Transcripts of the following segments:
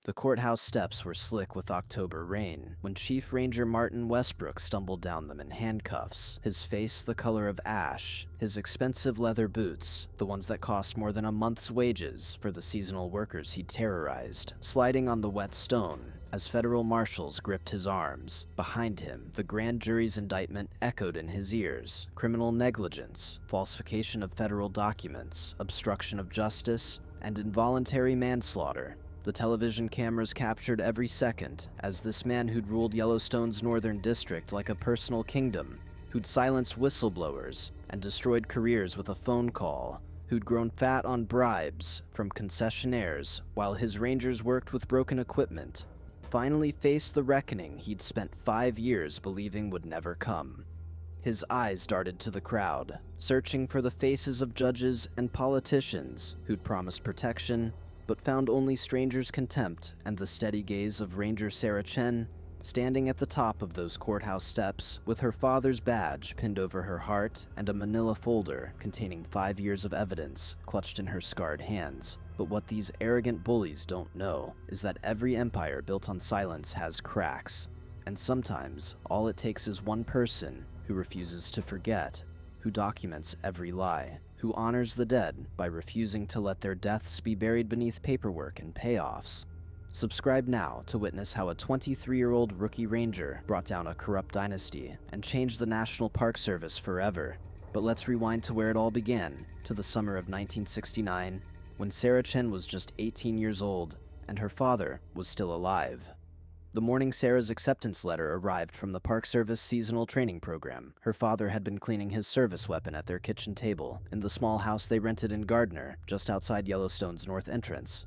The courthouse steps were slick with October rain when Chief Ranger Martin Westbrook stumbled down them in handcuffs, his face the color of ash, his expensive leather boots, the ones that cost more than a month's wages for the seasonal workers he'd terrorized, sliding on the wet stone as federal marshals gripped his arms. Behind him, the grand jury's indictment echoed in his ears: criminal negligence, falsification of federal documents, obstruction of justice, and involuntary manslaughter. The television cameras captured every second as this man who'd ruled Yellowstone's northern district like a personal kingdom, who'd silenced whistleblowers and destroyed careers with a phone call, who'd grown fat on bribes from concessionaires while his rangers worked with broken equipment, finally faced the reckoning he'd spent 5 years believing would never come. His eyes darted to the crowd, searching for the faces of judges and politicians who'd promised protection but found only strangers' contempt and the steady gaze of Ranger Sarah Chen, standing at the top of those courthouse steps with her father's badge pinned over her heart and a manila folder containing 5 years of evidence clutched in her scarred hands. But what these arrogant bullies don't know is that every empire built on silence has cracks, and sometimes all it takes is one person who refuses to forget, who documents every lie, who honors the dead by refusing to let their deaths be buried beneath paperwork and payoffs. Subscribe now to witness how a 23-year-old rookie ranger brought down a corrupt dynasty and changed the National Park Service forever. But let's rewind to where it all began, to the summer of 1969, when Sarah Chen was just 18 years old and her father was still alive. The morning Sarah's acceptance letter arrived from the Park Service seasonal training program. Her father had been cleaning his service weapon at their kitchen table in the small house they rented in Gardner, just outside Yellowstone's north entrance.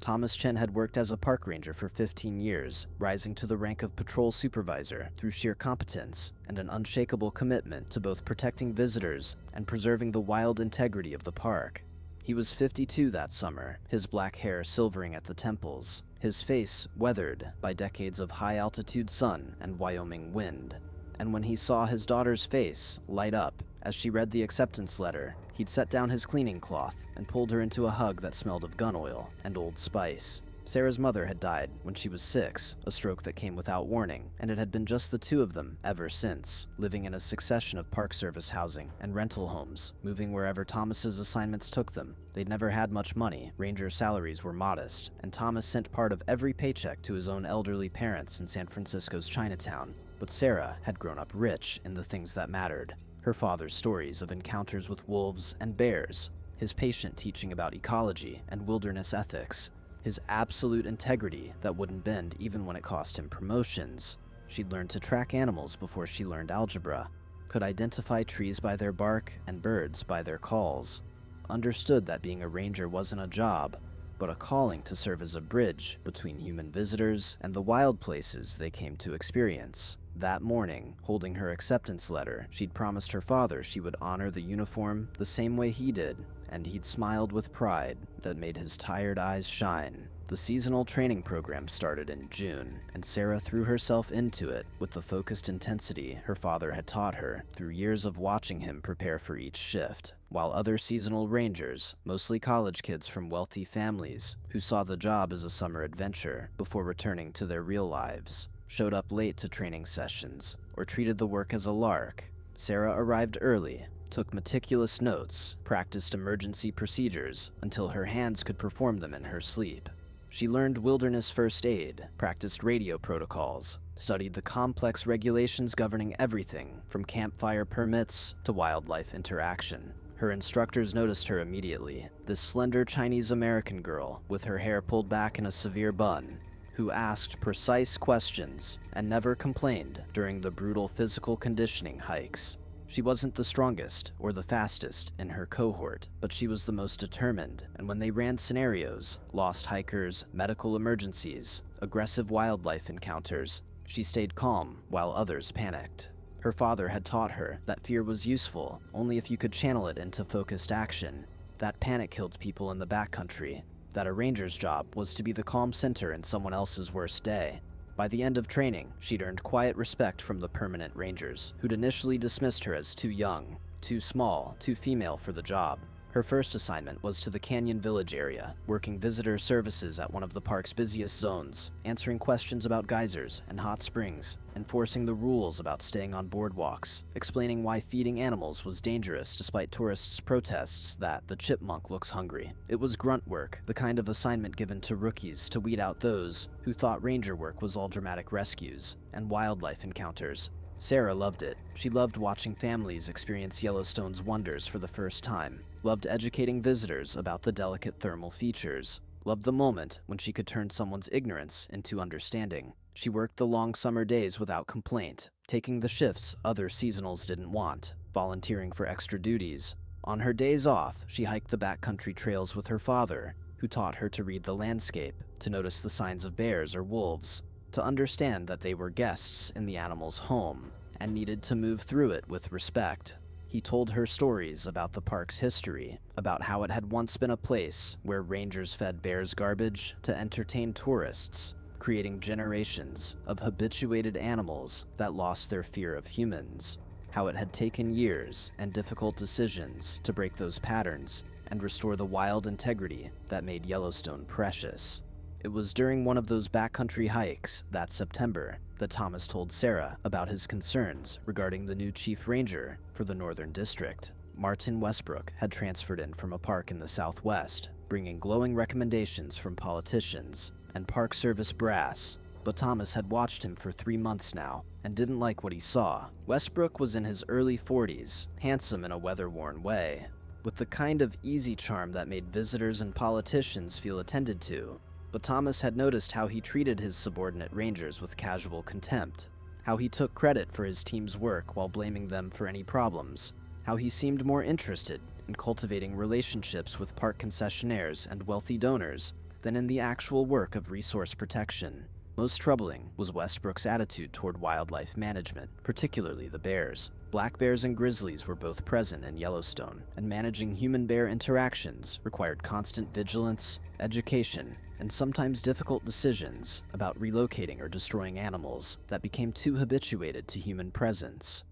Thomas Chen had worked as a park ranger for 15 years, rising to the rank of patrol supervisor through sheer competence and an unshakable commitment to both protecting visitors and preserving the wild integrity of the park. He was 52 that summer, his black hair silvering at the temples, his face weathered by decades of high-altitude sun and Wyoming wind. And when he saw his daughter's face light up as she read the acceptance letter, he'd set down his cleaning cloth and pulled her into a hug that smelled of gun oil and Old Spice. Sarah's mother had died when she was 6, a stroke that came without warning, and it had been just the two of them ever since, living in a succession of Park Service housing and rental homes, moving wherever Thomas's assignments took them. They'd never had much money, ranger salaries were modest, and Thomas sent part of every paycheck to his own elderly parents in San Francisco's Chinatown. But Sarah had grown up rich in the things that mattered. Her father's stories of encounters with wolves and bears, his patient teaching about ecology and wilderness ethics, his absolute integrity that wouldn't bend even when it cost him promotions. She'd learned to track animals before she learned algebra, could identify trees by their bark and birds by their calls, understood that being a ranger wasn't a job, but a calling to serve as a bridge between human visitors and the wild places they came to experience. That morning, holding her acceptance letter, she'd promised her father she would honor the uniform the same way he did, and he'd smiled with pride that made his tired eyes shine. The seasonal training program started in June, and Sarah threw herself into it with the focused intensity her father had taught her through years of watching him prepare for each shift, while other seasonal rangers, mostly college kids from wealthy families who saw the job as a summer adventure before returning to their real lives, showed up late to training sessions or treated the work as a lark. Sarah arrived early, took meticulous notes, practiced emergency procedures until her hands could perform them in her sleep. She learned wilderness first aid, practiced radio protocols, studied the complex regulations governing everything from campfire permits to wildlife interaction. Her instructors noticed her immediately, this slender Chinese-American girl with her hair pulled back in a severe bun, who asked precise questions and never complained during the brutal physical conditioning hikes. She wasn't the strongest or the fastest in her cohort, but she was the most determined, and when they ran scenarios, lost hikers, medical emergencies, aggressive wildlife encounters, she stayed calm while others panicked. Her father had taught her that fear was useful only if you could channel it into focused action, that panic killed people in the backcountry, that a ranger's job was to be the calm center in someone else's worst day. By the end of training, she'd earned quiet respect from the permanent rangers, who'd initially dismissed her as too young, too small, too female for the job. Her first assignment was to the Canyon Village area, working visitor services at one of the park's busiest zones, answering questions about geysers and hot springs, enforcing the rules about staying on boardwalks, explaining why feeding animals was dangerous despite tourists' protests that the chipmunk looks hungry. It was grunt work, the kind of assignment given to rookies to weed out those who thought ranger work was all dramatic rescues and wildlife encounters. Sarah loved it. She loved watching families experience Yellowstone's wonders for the first time, loved educating visitors about the delicate thermal features, loved the moment when she could turn someone's ignorance into understanding. She worked the long summer days without complaint, taking the shifts other seasonals didn't want, volunteering for extra duties. On her days off, she hiked the backcountry trails with her father, who taught her to read the landscape, to notice the signs of bears or wolves, to understand that they were guests in the animal's home and needed to move through it with respect. He told her stories about the park's history, about how it had once been a place where rangers fed bears garbage to entertain tourists, creating generations of habituated animals that lost their fear of humans, how it had taken years and difficult decisions to break those patterns and restore the wild integrity that made Yellowstone precious. It was during one of those backcountry hikes that September that Thomas told Sarah about his concerns regarding the new chief ranger for the Northern District. Martin Westbrook had transferred in from a park in the Southwest, bringing glowing recommendations from politicians and Park Service brass, but Thomas had watched him for 3 months now and didn't like what he saw. Westbrook was in his early 40s, handsome in a weather-worn way, with the kind of easy charm that made visitors and politicians feel attended to. But Thomas had noticed how he treated his subordinate rangers with casual contempt, how he took credit for his team's work while blaming them for any problems, how he seemed more interested in cultivating relationships with park concessionaires and wealthy donors than in the actual work of resource protection. Most troubling was Westbrook's attitude toward wildlife management, particularly the bears. Black bears and grizzlies were both present in Yellowstone, and managing human-bear interactions required constant vigilance, education, and sometimes difficult decisions about relocating or destroying animals that became too habituated to human presence.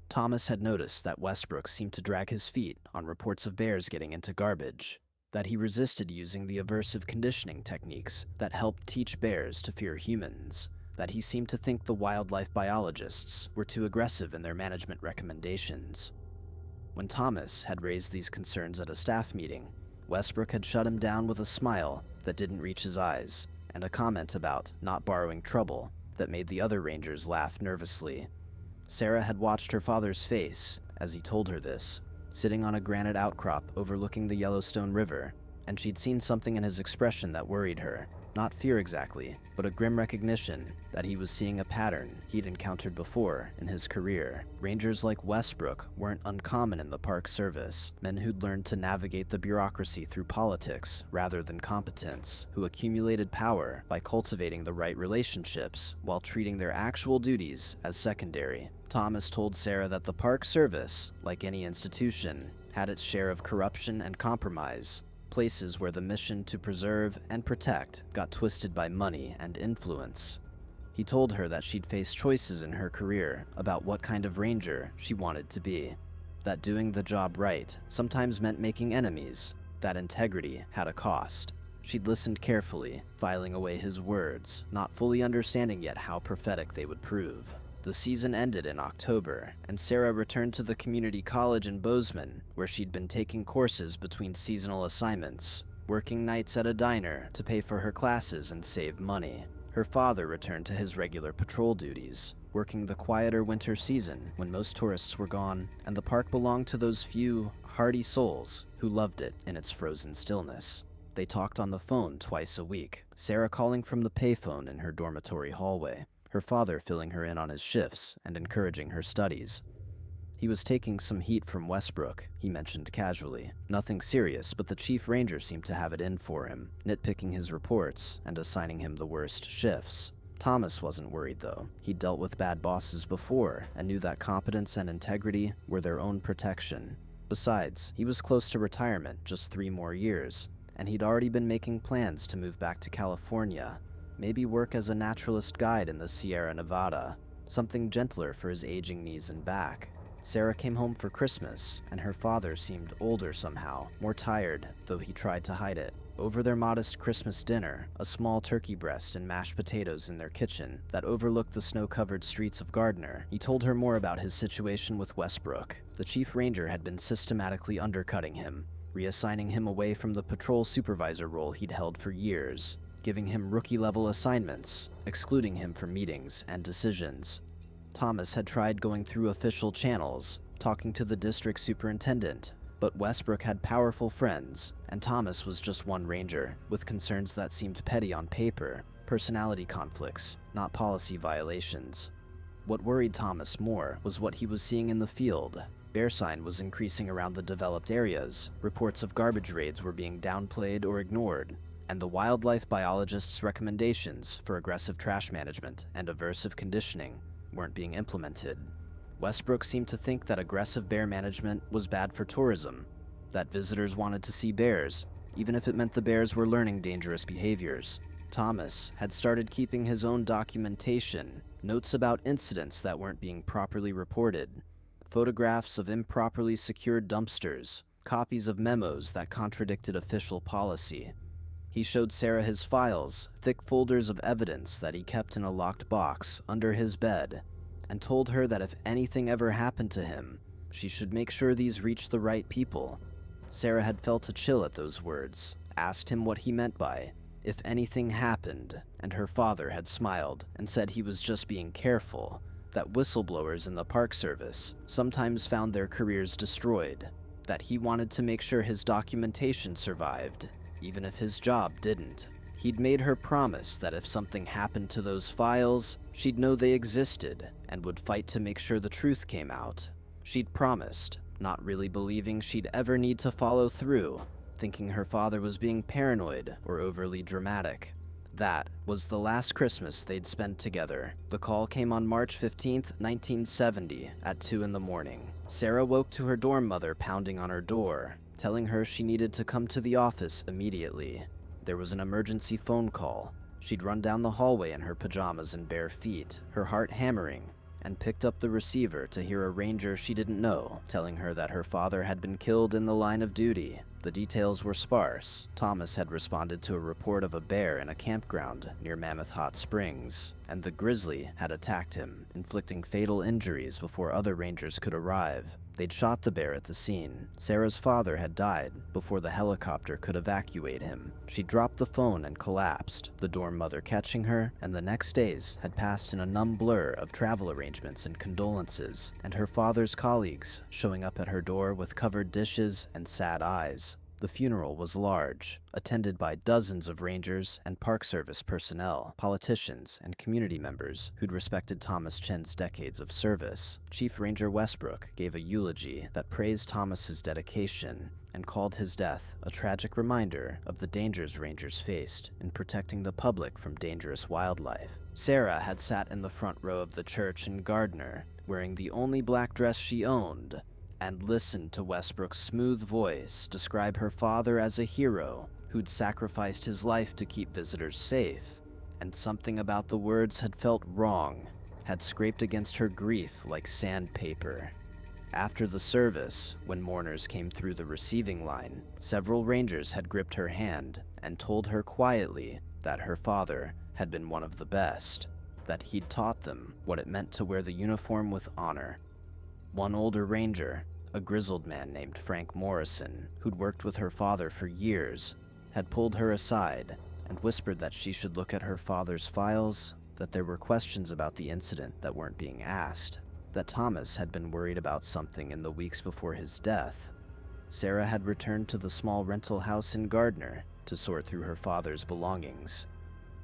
Thomas had noticed that Westbrook seemed to drag his feet on reports of bears getting into garbage, that he resisted using the aversive conditioning techniques that helped teach bears to fear humans, that he seemed to think the wildlife biologists were too aggressive in their management recommendations. When Thomas had raised these concerns at a staff meeting, Westbrook had shut him down with a smile that didn't reach his eyes, and a comment about not borrowing trouble that made the other rangers laugh nervously. Sarah had watched her father's face as he told her this, sitting on a granite outcrop overlooking the Yellowstone River, and she'd seen something in his expression that worried her. Not fear exactly, but a grim recognition that he was seeing a pattern he'd encountered before in his career. Rangers like Westbrook weren't uncommon in the Park Service, men who'd learned to navigate the bureaucracy through politics rather than competence, who accumulated power by cultivating the right relationships while treating their actual duties as secondary. Thomas told Sarah that the Park Service, like any institution, had its share of corruption and compromise, places where the mission to preserve and protect got twisted by money and influence. He told her that she'd face choices in her career about what kind of ranger she wanted to be, that doing the job right sometimes meant making enemies, that integrity had a cost. She'd listened carefully, filing away his words, not fully understanding yet how prophetic they would prove. The season ended in October, and Sarah returned to the community college in Bozeman, where she'd been taking courses between seasonal assignments, working nights at a diner to pay for her classes and save money. Her father returned to his regular patrol duties, working the quieter winter season when most tourists were gone, and the park belonged to those few, hardy souls who loved it in its frozen stillness. They talked on the phone twice a week, Sarah calling from the payphone in her dormitory hallway, her father filling her in on his shifts and encouraging her studies. He was taking some heat from Westbrook, he mentioned casually. Nothing serious, but the chief ranger seemed to have it in for him, nitpicking his reports and assigning him the worst shifts. Thomas wasn't worried though. He'd dealt with bad bosses before and knew that competence and integrity were their own protection. Besides, he was close to retirement, just 3 more years, and he'd already been making plans to move back to California, maybe work as a naturalist guide in the Sierra Nevada, something gentler for his aging knees and back. Sarah came home for Christmas, and her father seemed older somehow, more tired, though he tried to hide it. Over their modest Christmas dinner, a small turkey breast and mashed potatoes in their kitchen that overlooked the snow-covered streets of Gardner, he told her more about his situation with Westbrook. The chief ranger had been systematically undercutting him, reassigning him away from the patrol supervisor role he'd held for years, giving him rookie-level assignments, excluding him from meetings and decisions. Thomas had tried going through official channels, talking to the district superintendent, but Westbrook had powerful friends, and Thomas was just one ranger, with concerns that seemed petty on paper, personality conflicts, not policy violations. What worried Thomas more was what he was seeing in the field. Bear sign was increasing around the developed areas, reports of garbage raids were being downplayed or ignored, and the wildlife biologist's recommendations for aggressive trash management and aversive conditioning weren't being implemented. Westbrook seemed to think that aggressive bear management was bad for tourism, that visitors wanted to see bears, even if it meant the bears were learning dangerous behaviors. Thomas had started keeping his own documentation, notes about incidents that weren't being properly reported, photographs of improperly secured dumpsters, copies of memos that contradicted official policy. He showed Sarah his files, thick folders of evidence that he kept in a locked box under his bed, and told her that if anything ever happened to him, she should make sure these reached the right people. Sarah had felt a chill at those words, asked him what he meant by, if anything happened, and her father had smiled and said he was just being careful, that whistleblowers in the Park Service sometimes found their careers destroyed, that he wanted to make sure his documentation survived, even if his job didn't. He'd made her promise that if something happened to those files, she'd know they existed and would fight to make sure the truth came out. She'd promised, not really believing she'd ever need to follow through, thinking her father was being paranoid or overly dramatic. That was the last Christmas they'd spent together. The call came on March 15th, 1970, at 2 in the morning. Sarah woke to her dorm mother pounding on her door, telling her she needed to come to the office immediately. There was an emergency phone call. She'd run down the hallway in her pajamas and bare feet, her heart hammering, and picked up the receiver to hear a ranger she didn't know telling her that her father had been killed in the line of duty. The details were sparse. Thomas had responded to a report of a bear in a campground near Mammoth Hot Springs, and the grizzly had attacked him, inflicting fatal injuries before other rangers could arrive. They'd shot the bear at the scene. Sarah's father had died before the helicopter could evacuate him. She dropped the phone and collapsed, the dorm mother catching her, and the next days had passed in a numb blur of travel arrangements and condolences, and her father's colleagues showing up at her door with covered dishes and sad eyes. The funeral was large, attended by dozens of rangers and Park Service personnel, politicians, and community members who'd respected Thomas Chen's decades of service. Chief Ranger Westbrook gave a eulogy that praised Thomas's dedication and called his death a tragic reminder of the dangers rangers faced in protecting the public from dangerous wildlife. Sarah had sat in the front row of the church in Gardner, wearing the only black dress she owned, and listened to Westbrook's smooth voice describe her father as a hero who'd sacrificed his life to keep visitors safe, and something about the words had felt wrong, had scraped against her grief like sandpaper. After the service, when mourners came through the receiving line, several rangers had gripped her hand and told her quietly that her father had been one of the best, that he'd taught them what it meant to wear the uniform with honor. One older ranger, a grizzled man named Frank Morrison, who'd worked with her father for years, had pulled her aside and whispered that she should look at her father's files, that there were questions about the incident that weren't being asked, that Thomas had been worried about something in the weeks before his death. Sarah had returned to the small rental house in Gardner to sort through her father's belongings,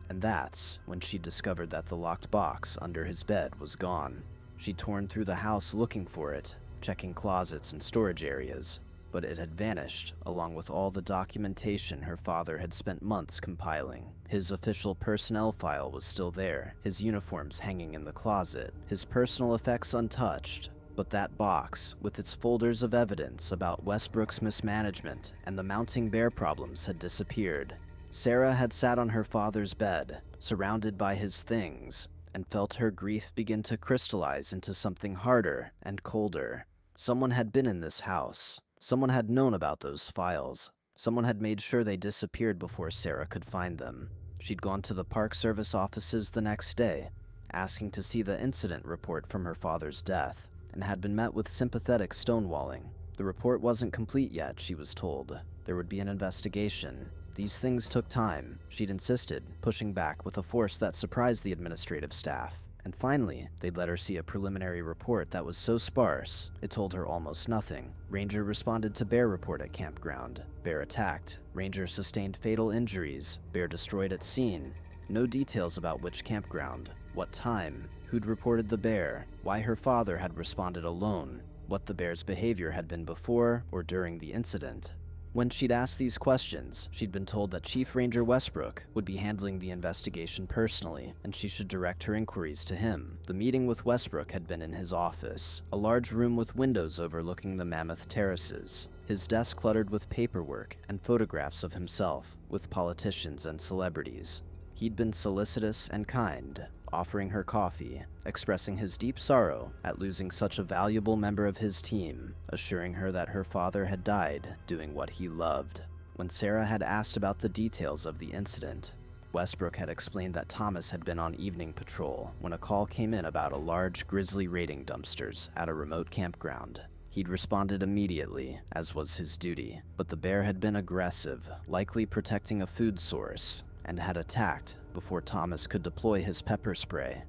and that's when she discovered that the locked box under his bed was gone. She'd torn through the house looking for it, checking closets and storage areas, but it had vanished along with all the documentation her father had spent months compiling. His official personnel file was still there, his uniforms hanging in the closet, his personal effects untouched, but that box, with its folders of evidence about Westbrook's mismanagement and the mounting bear problems, had disappeared. Sarah had sat on her father's bed, surrounded by his things, and felt her grief begin to crystallize into something harder and colder. Someone had been in this house. Someone had known about those files. Someone had made sure they disappeared before Sarah could find them. She'd gone to the Park Service offices the next day, asking to see the incident report from her father's death, and had been met with sympathetic stonewalling. The report wasn't complete yet, she was told. There would be an investigation. These things took time, she'd insisted, pushing back with a force that surprised the administrative staff. And finally, they'd let her see a preliminary report that was so sparse, it told her almost nothing. Ranger responded to bear report at campground. Bear attacked. Ranger sustained fatal injuries. Bear destroyed at scene. No details about which campground, what time, who'd reported the bear, why her father had responded alone, what the bear's behavior had been before or during the incident. When she'd asked these questions, she'd been told that Chief Ranger Westbrook would be handling the investigation personally, and she should direct her inquiries to him. The meeting with Westbrook had been in his office, a large room with windows overlooking the Mammoth Terraces. His desk cluttered with paperwork and photographs of himself, with politicians and celebrities. He'd been solicitous and kind, offering her coffee, expressing his deep sorrow at losing such a valuable member of his team, assuring her that her father had died doing what he loved. When Sarah had asked about the details of the incident, Westbrook had explained that Thomas had been on evening patrol when a call came in about a large grizzly raiding dumpsters at a remote campground. He'd responded immediately, as was his duty, but the bear had been aggressive, likely protecting a food source, and had attacked before Thomas could deploy his pepper spray.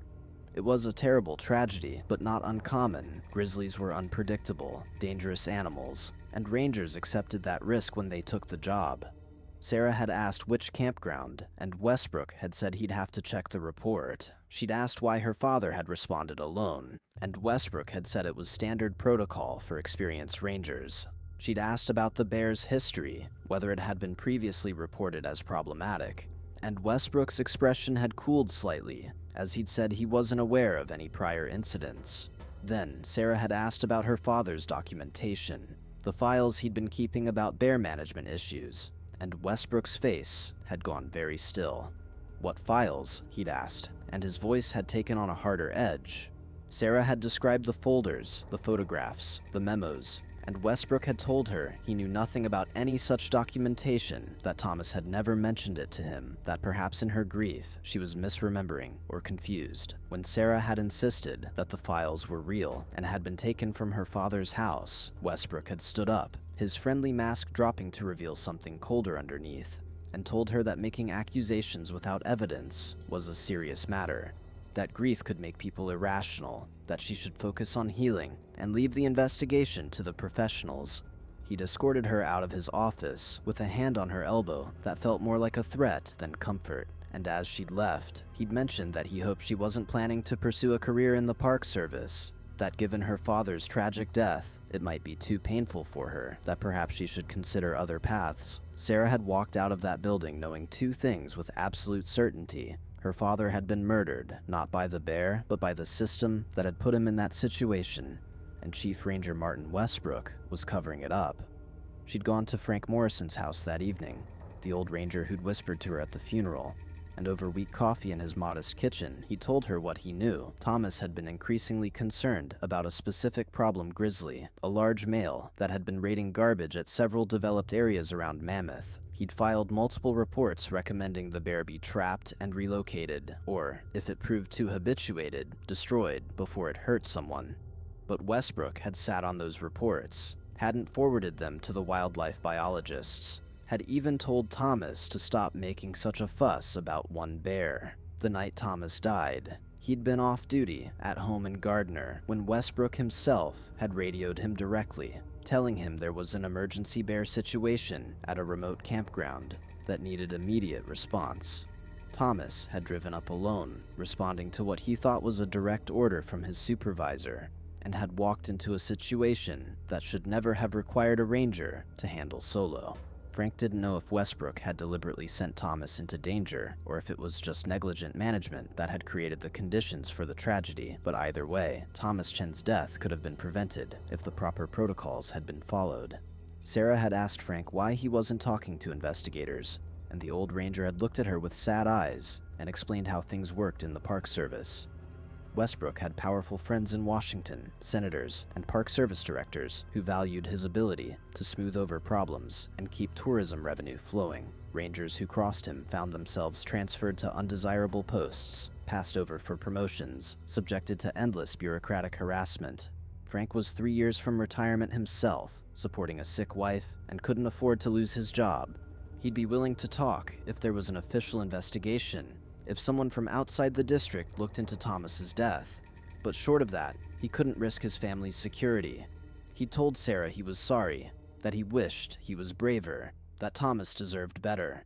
It was a terrible tragedy, but not uncommon. Grizzlies were unpredictable, dangerous animals, and rangers accepted that risk when they took the job. Sarah had asked which campground, and Westbrook had said he'd have to check the report. She'd asked why her father had responded alone, and Westbrook had said it was standard protocol for experienced rangers. She'd asked about the bear's history, whether it had been previously reported as problematic, and Westbrook's expression had cooled slightly, as he'd said he wasn't aware of any prior incidents. Then, Sarah had asked about her father's documentation, the files he'd been keeping about bear management issues, and Westbrook's face had gone very still. What files? He'd asked, and his voice had taken on a harder edge. Sarah had described the folders, the photographs, the memos, and Westbrook had told her he knew nothing about any such documentation, that Thomas had never mentioned it to him, that perhaps in her grief she was misremembering or confused. When Sarah had insisted that the files were real and had been taken from her father's house, Westbrook had stood up, his friendly mask dropping to reveal something colder underneath, and told her that making accusations without evidence was a serious matter, that grief could make people irrational, that she should focus on healing and leave the investigation to the professionals. He'd escorted her out of his office with a hand on her elbow that felt more like a threat than comfort, and as she'd left, he'd mentioned that he hoped she wasn't planning to pursue a career in the Park Service, that given her father's tragic death, it might be too painful for her, that perhaps she should consider other paths. Sarah had walked out of that building knowing two things with absolute certainty. Her father had been murdered, not by the bear, but by the system that had put him in that situation, and Chief Ranger Martin Westbrook was covering it up. She'd gone to Frank Morrison's house that evening, the old ranger who'd whispered to her at the funeral, and over weak coffee in his modest kitchen, he told her what he knew. Thomas had been increasingly concerned about a specific problem grizzly, a large male that had been raiding garbage at several developed areas around Mammoth. He'd filed multiple reports recommending the bear be trapped and relocated, or, if it proved too habituated, destroyed before it hurt someone. But Westbrook had sat on those reports, hadn't forwarded them to the wildlife biologists, had even told Thomas to stop making such a fuss about one bear. The night Thomas died, he'd been off duty at home in Gardner when Westbrook himself had radioed him directly, telling him there was an emergency bear situation at a remote campground that needed immediate response. Thomas had driven up alone, responding to what he thought was a direct order from his supervisor, and had walked into a situation that should never have required a ranger to handle solo. Frank didn't know if Westbrook had deliberately sent Thomas into danger, or if it was just negligent management that had created the conditions for the tragedy, but either way, Thomas Chen's death could have been prevented if the proper protocols had been followed. Sarah had asked Frank why he wasn't talking to investigators, and the old ranger had looked at her with sad eyes and explained how things worked in the Park Service. Westbrook had powerful friends in Washington, senators, and Park Service directors who valued his ability to smooth over problems and keep tourism revenue flowing. Rangers who crossed him found themselves transferred to undesirable posts, passed over for promotions, subjected to endless bureaucratic harassment. Frank was 3 years from retirement himself, supporting a sick wife, and couldn't afford to lose his job. He'd be willing to talk if there was an official investigation, if someone from outside the district looked into Thomas's death. But short of that, he couldn't risk his family's security. He told Sarah he was sorry, that he wished he was braver, that Thomas deserved better.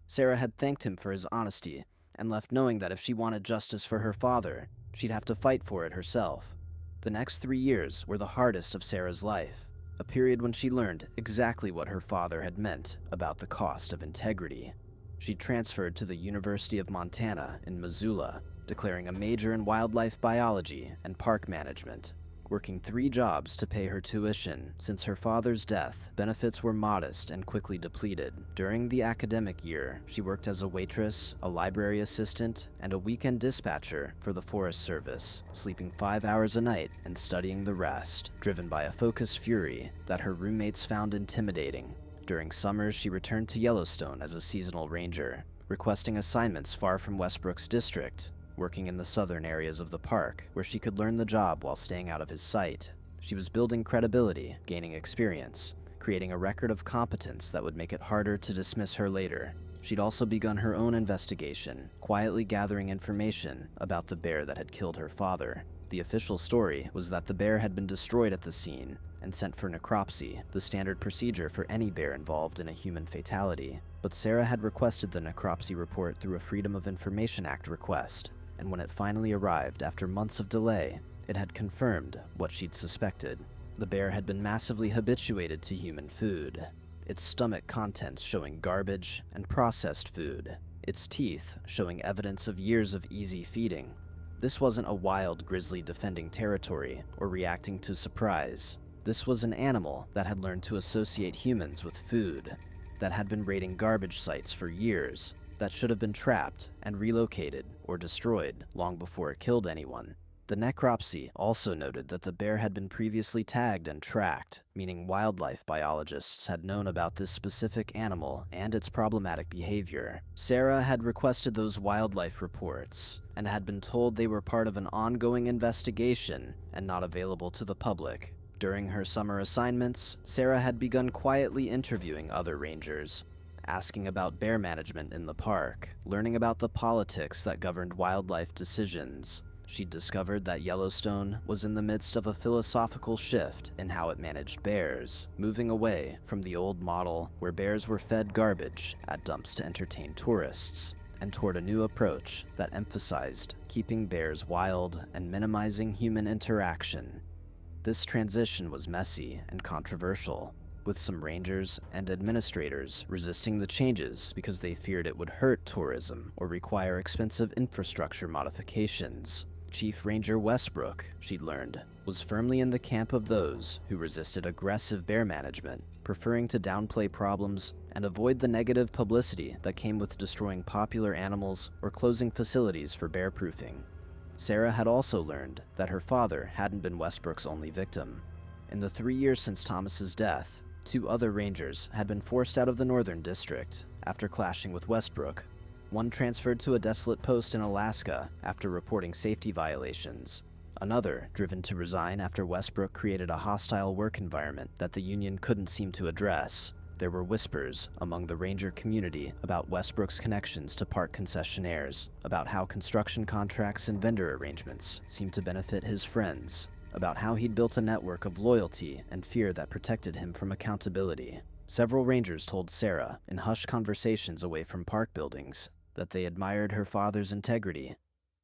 Sarah had thanked him for his honesty and left knowing that if she wanted justice for her father, she'd have to fight for it herself. The next 3 years were the hardest of Sarah's life, a period when she learned exactly what her father had meant about the cost of integrity. She transferred to the University of Montana in Missoula, declaring a major in wildlife biology and park management, working 3 jobs to pay her tuition. Since her father's death, benefits were modest and quickly depleted. During the academic year, she worked as a waitress, a library assistant, and a weekend dispatcher for the Forest Service, sleeping 5 hours a night and studying the rest, driven by a focused fury that her roommates found intimidating. During summers, she returned to Yellowstone as a seasonal ranger, requesting assignments far from Westbrook's district, working in the southern areas of the park, where she could learn the job while staying out of his sight. She was building credibility, gaining experience, creating a record of competence that would make it harder to dismiss her later. She'd also begun her own investigation, quietly gathering information about the bear that had killed her father. The official story was that the bear had been destroyed at the scene and sent for necropsy, the standard procedure for any bear involved in a human fatality. But Sarah had requested the necropsy report through a Freedom of Information Act request, and when it finally arrived after months of delay, it had confirmed what she'd suspected. The bear had been massively habituated to human food, its stomach contents showing garbage and processed food, its teeth showing evidence of years of easy feeding. This wasn't a wild grizzly defending territory or reacting to surprise. This was an animal that had learned to associate humans with food, that had been raiding garbage sites for years, that should have been trapped and relocated or destroyed long before it killed anyone. The necropsy also noted that the bear had been previously tagged and tracked, meaning wildlife biologists had known about this specific animal and its problematic behavior. Sarah had requested those wildlife reports and had been told they were part of an ongoing investigation and not available to the public. During her summer assignments, Sarah had begun quietly interviewing other rangers, asking about bear management in the park, learning about the politics that governed wildlife decisions. She'd discovered that Yellowstone was in the midst of a philosophical shift in how it managed bears, moving away from the old model where bears were fed garbage at dumps to entertain tourists, and toward a new approach that emphasized keeping bears wild and minimizing human interaction. This transition was messy and controversial, with some rangers and administrators resisting the changes because they feared it would hurt tourism or require expensive infrastructure modifications. Chief Ranger Westbrook, she'd learned, was firmly in the camp of those who resisted aggressive bear management, preferring to downplay problems and avoid the negative publicity that came with destroying popular animals or closing facilities for bear proofing. Sarah had also learned that her father hadn't been Westbrook's only victim. In the 3 years since Thomas's death, 2 other rangers had been forced out of the Northern District after clashing with Westbrook. One transferred to a desolate post in Alaska after reporting safety violations. Another driven to resign after Westbrook created a hostile work environment that the union couldn't seem to address. There were whispers among the ranger community about Westbrook's connections to park concessionaires, about how construction contracts and vendor arrangements seemed to benefit his friends, about how he'd built a network of loyalty and fear that protected him from accountability. Several rangers told Sarah, in hushed conversations away from park buildings, that they admired her father's integrity,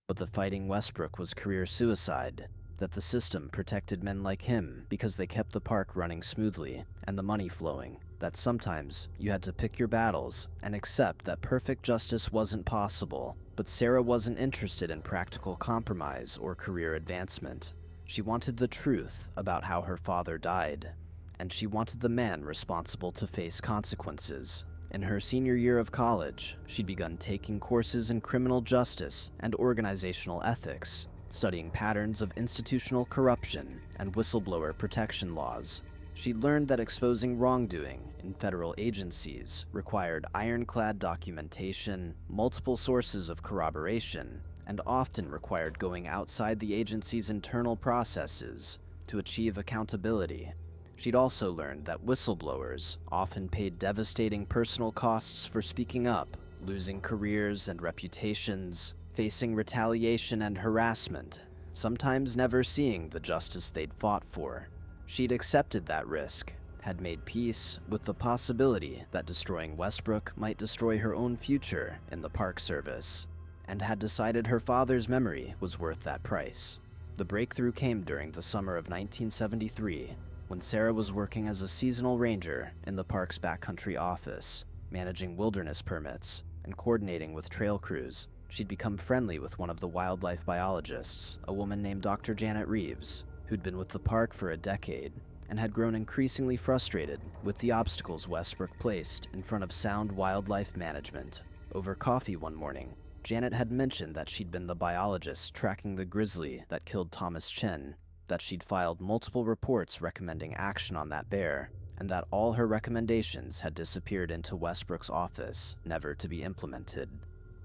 but the fighting Westbrook was career suicide, that the system protected men like him because they kept the park running smoothly and the money flowing, that sometimes you had to pick your battles and accept that perfect justice wasn't possible. But Sarah wasn't interested in practical compromise or career advancement. She wanted the truth about how her father died, and she wanted the man responsible to face consequences. In her senior year of college, she'd begun taking courses in criminal justice and organizational ethics, studying patterns of institutional corruption and whistleblower protection laws. She learned that exposing wrongdoing in federal agencies required ironclad documentation, multiple sources of corroboration, and often required going outside the agency's internal processes to achieve accountability. She'd also learned that whistleblowers often paid devastating personal costs for speaking up, losing careers and reputations, facing retaliation and harassment, sometimes never seeing the justice they'd fought for. She'd accepted that risk, had made peace with the possibility that destroying Westbrook might destroy her own future in the Park Service, and had decided her father's memory was worth that price. The breakthrough came during the summer of 1973, when Sarah was working as a seasonal ranger in the park's backcountry office, managing wilderness permits and coordinating with trail crews. She'd become friendly with one of the wildlife biologists, a woman named Dr. Janet Reeves, who'd been with the park for a decade and had grown increasingly frustrated with the obstacles Westbrook placed in front of sound wildlife management. Over coffee one morning, Janet had mentioned that she'd been the biologist tracking the grizzly that killed Thomas Chen, that she'd filed multiple reports recommending action on that bear, and that all her recommendations had disappeared into Westbrook's office, never to be implemented.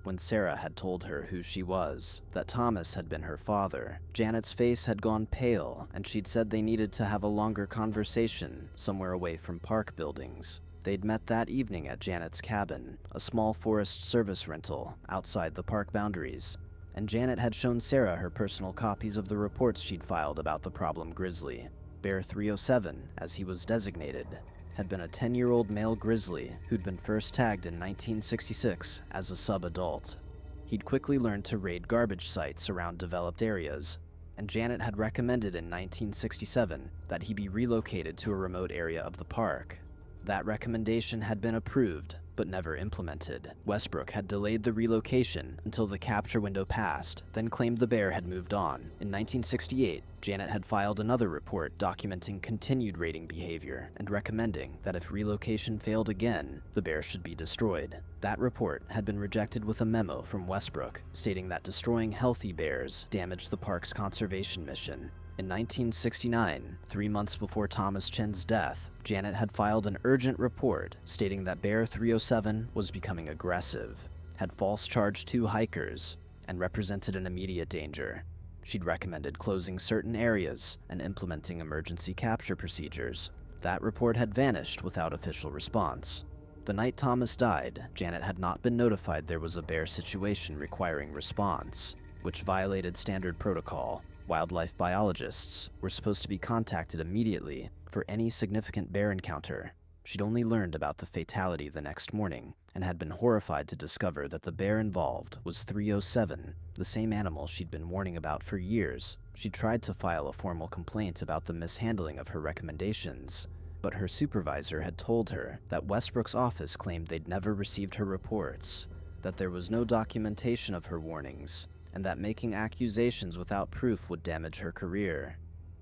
When Sarah had told her who she was, that Thomas had been her father, Janet's face had gone pale, and she'd said they needed to have a longer conversation somewhere away from park buildings. They'd met that evening at Janet's cabin, a small Forest Service rental outside the park boundaries, and Janet had shown Sarah her personal copies of the reports she'd filed about the problem grizzly. Bear 307, as he was designated, had been a 10-year-old male grizzly who'd been first tagged in 1966 as a sub-adult. He'd quickly learned to raid garbage sites around developed areas, and Janet had recommended in 1967 that he be relocated to a remote area of the park. That recommendation had been approved, but never implemented. Westbrook had delayed the relocation until the capture window passed, then claimed the bear had moved on. In 1968, Janet had filed another report documenting continued raiding behavior and recommending that if relocation failed again, the bear should be destroyed. That report had been rejected with a memo from Westbrook stating that destroying healthy bears damaged the park's conservation mission. In 1969, 3 months before Thomas Chen's death, Janet had filed an urgent report stating that Bear 307 was becoming aggressive, had false charged 2 hikers, and represented an immediate danger. She'd recommended closing certain areas and implementing emergency capture procedures. That report had vanished without official response. The night Thomas died, Janet had not been notified there was a bear situation requiring response, which violated standard protocol. Wildlife biologists were supposed to be contacted immediately for any significant bear encounter. She'd only learned about the fatality the next morning and had been horrified to discover that the bear involved was 307, the same animal she'd been warning about for years. She'd tried to file a formal complaint about the mishandling of her recommendations, but her supervisor had told her that Westbrook's office claimed they'd never received her reports, that there was no documentation of her warnings, and that making accusations without proof would damage her career.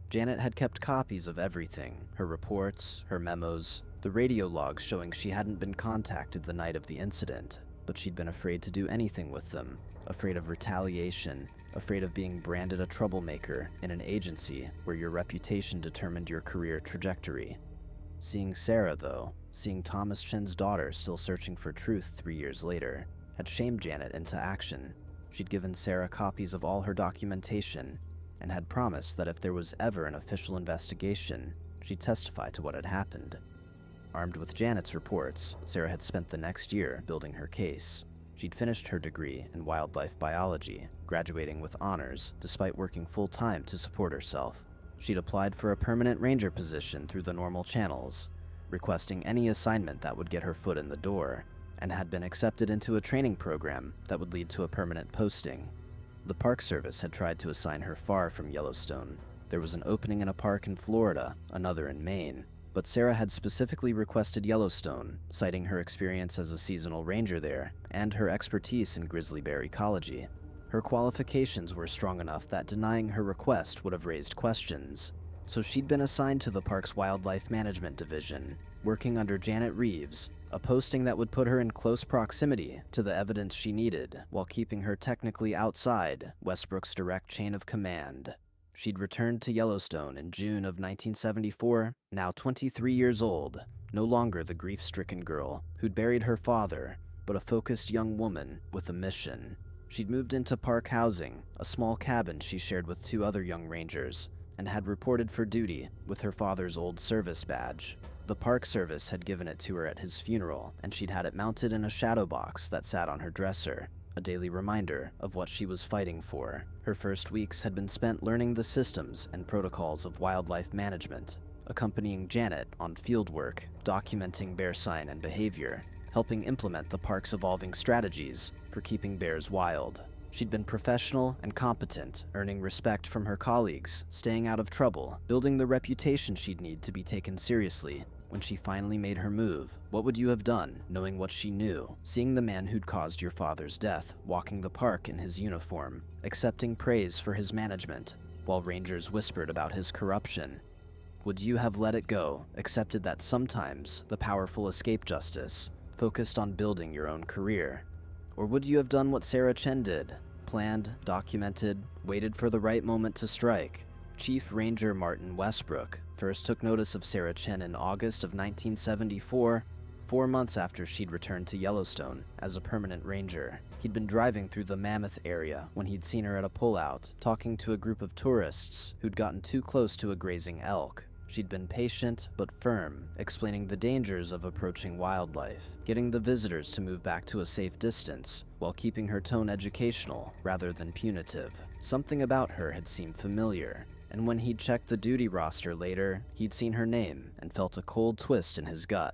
Janet had kept copies of everything, her reports, her memos, the radio logs showing she hadn't been contacted the night of the incident, but she'd been afraid to do anything with them, afraid of retaliation, afraid of being branded a troublemaker in an agency where your reputation determined your career trajectory. Seeing Sarah, though, seeing Thomas Chen's daughter still searching for truth 3 years later, had shamed Janet into action. She'd given Sarah copies of all her documentation and had promised that if there was ever an official investigation, she'd testify to what had happened. Armed with Janet's reports, Sarah had spent the next year building her case. She'd finished her degree in wildlife biology, graduating with honors despite working full-time to support herself. She'd applied for a permanent ranger position through the normal channels, requesting any assignment that would get her foot in the door, and had been accepted into a training program that would lead to a permanent posting. The Park Service had tried to assign her far from Yellowstone. There was an opening in a park in Florida, another in Maine, but Sarah had specifically requested Yellowstone, citing her experience as a seasonal ranger there and her expertise in grizzly bear ecology. Her qualifications were strong enough that denying her request would have raised questions, so she'd been assigned to the park's wildlife management division, working under Janet Reeves, a posting that would put her in close proximity to the evidence she needed while keeping her technically outside Westbrook's direct chain of command. She'd returned to Yellowstone in June of 1974, now 23 years old, no longer the grief-stricken girl who'd buried her father, but a focused young woman with a mission. She'd moved into Park Housing, a small cabin she shared with 2 other young rangers, and had reported for duty with her father's old service badge. The Park Service had given it to her at his funeral, and she'd had it mounted in a shadow box that sat on her dresser, a daily reminder of what she was fighting for. Her first weeks had been spent learning the systems and protocols of wildlife management, accompanying Janet on field work, documenting bear sign and behavior, helping implement the park's evolving strategies for keeping bears wild. She'd been professional and competent, earning respect from her colleagues, staying out of trouble, building the reputation she'd need to be taken seriously. When she finally made her move, what would you have done, knowing what she knew? Seeing the man who'd caused your father's death walking the park in his uniform, accepting praise for his management, while rangers whispered about his corruption. Would you have let it go, accepted that sometimes the powerful escape justice, focused on building your own career? Or would you have done what Sarah Chen did, planned, documented, waited for the right moment to strike? Chief Ranger Martin Westbrook first took notice of Sarah Chen in August of 1974, 4 months after she'd returned to Yellowstone as a permanent ranger. He'd been driving through the Mammoth area when he'd seen her at a pullout, talking to a group of tourists who'd gotten too close to a grazing elk. She'd been patient but firm, explaining the dangers of approaching wildlife, getting the visitors to move back to a safe distance, while keeping her tone educational rather than punitive. Something about her had seemed familiar, and when he'd checked the duty roster later, he'd seen her name and felt a cold twist in his gut.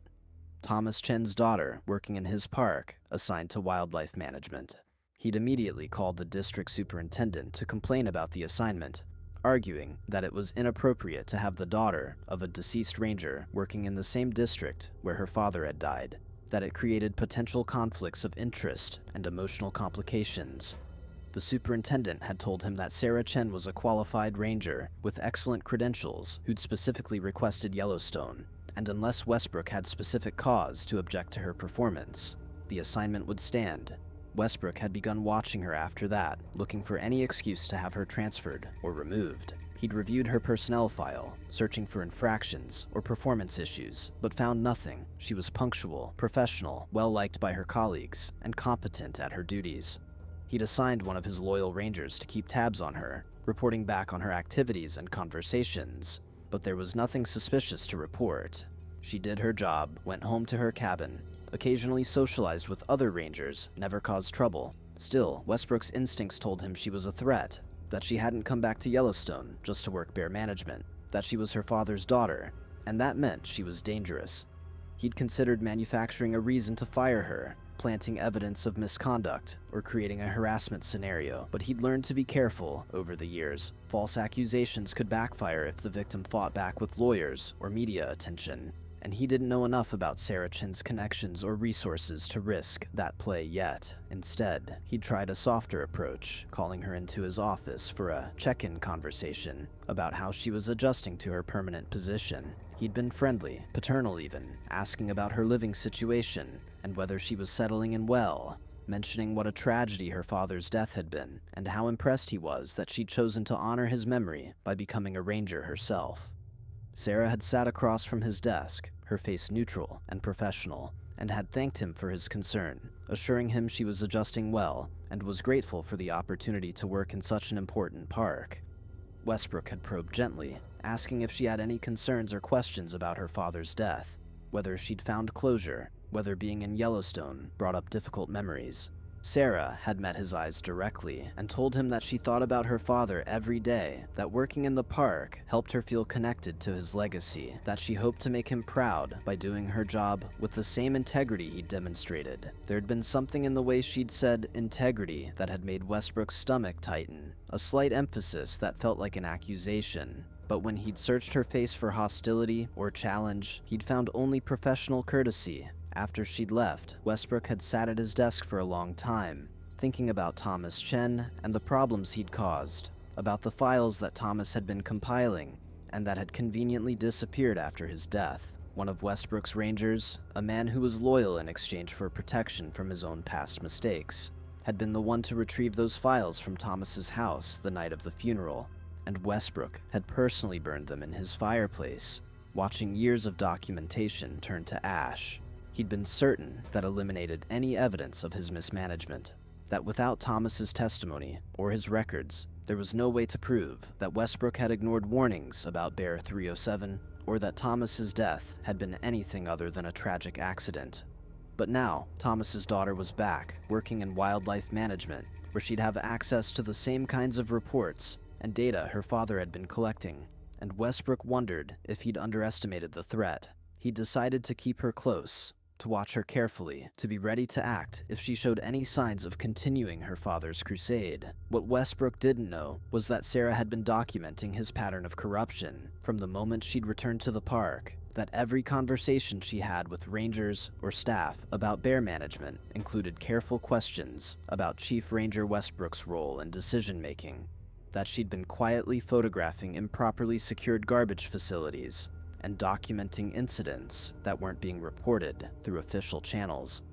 Thomas Chen's daughter, working in his park, assigned to wildlife management. He'd immediately called the district superintendent to complain about the assignment, arguing that it was inappropriate to have the daughter of a deceased ranger working in the same district where her father had died, that it created potential conflicts of interest and emotional complications. The superintendent had told him that Sarah Chen was a qualified ranger with excellent credentials who'd specifically requested Yellowstone, and unless Westbrook had specific cause to object to her performance, the assignment would stand. Westbrook had begun watching her after that, looking for any excuse to have her transferred or removed. He'd reviewed her personnel file, searching for infractions or performance issues, but found nothing. She was punctual, professional, well-liked by her colleagues, and competent at her duties. He'd assigned one of his loyal rangers to keep tabs on her, reporting back on her activities and conversations, but there was nothing suspicious to report. She did her job, went home to her cabin, occasionally socialized with other rangers, never caused trouble. Still, Westbrook's instincts told him she was a threat, that she hadn't come back to Yellowstone just to work bear management, that she was her father's daughter, and that meant she was dangerous. He'd considered manufacturing a reason to fire her, planting evidence of misconduct, or creating a harassment scenario, but he'd learned to be careful over the years. False accusations could backfire if the victim fought back with lawyers or media attention, and he didn't know enough about Sarah Chen's connections or resources to risk that play yet. Instead, he'd tried a softer approach, calling her into his office for a check-in conversation about how she was adjusting to her permanent position. He'd been friendly, paternal even, asking about her living situation and whether she was settling in well, mentioning what a tragedy her father's death had been, and how impressed he was that she'd chosen to honor his memory by becoming a ranger herself. Sarah had sat across from his desk, her face neutral and professional, and had thanked him for his concern, assuring him she was adjusting well and was grateful for the opportunity to work in such an important park. Westbrook had probed gently, asking if she had any concerns or questions about her father's death, whether she'd found closure, whether being in Yellowstone brought up difficult memories. Sarah had met his eyes directly and told him that she thought about her father every day, that working in the park helped her feel connected to his legacy, that she hoped to make him proud by doing her job with the same integrity he'd demonstrated. There had been something in the way she'd said integrity that had made Westbrook's stomach tighten, a slight emphasis that felt like an accusation. But when he'd searched her face for hostility or challenge, he'd found only professional courtesy. After she'd left, Westbrook had sat at his desk for a long time, thinking about Thomas Chen and the problems he'd caused, about the files that Thomas had been compiling and that had conveniently disappeared after his death. one of Westbrook's rangers, a man who was loyal in exchange for protection from his own past mistakes, had been the one to retrieve those files from Thomas's house the night of the funeral, and Westbrook had personally burned them in his fireplace, watching years of documentation turn to ash. He'd been certain that eliminated any evidence of his mismanagement, that without Thomas's testimony or his records, there was no way to prove that Westbrook had ignored warnings about Bear 307 or that Thomas's death had been anything other than a tragic accident. But now, Thomas's daughter was back, working in wildlife management, where she'd have access to the same kinds of reports and data her father had been collecting, and Westbrook wondered if he'd underestimated the threat. He decided to keep her close, to watch her carefully, to be ready to act if she showed any signs of continuing her father's crusade. What Westbrook didn't know was that Sarah had been documenting his pattern of corruption from the moment she'd returned to the park, that every conversation she had with rangers or staff about bear management included careful questions about Chief Ranger Westbrook's role in decision-making, that she'd been quietly photographing improperly secured garbage facilities and documenting incidents that weren't being reported through official channels.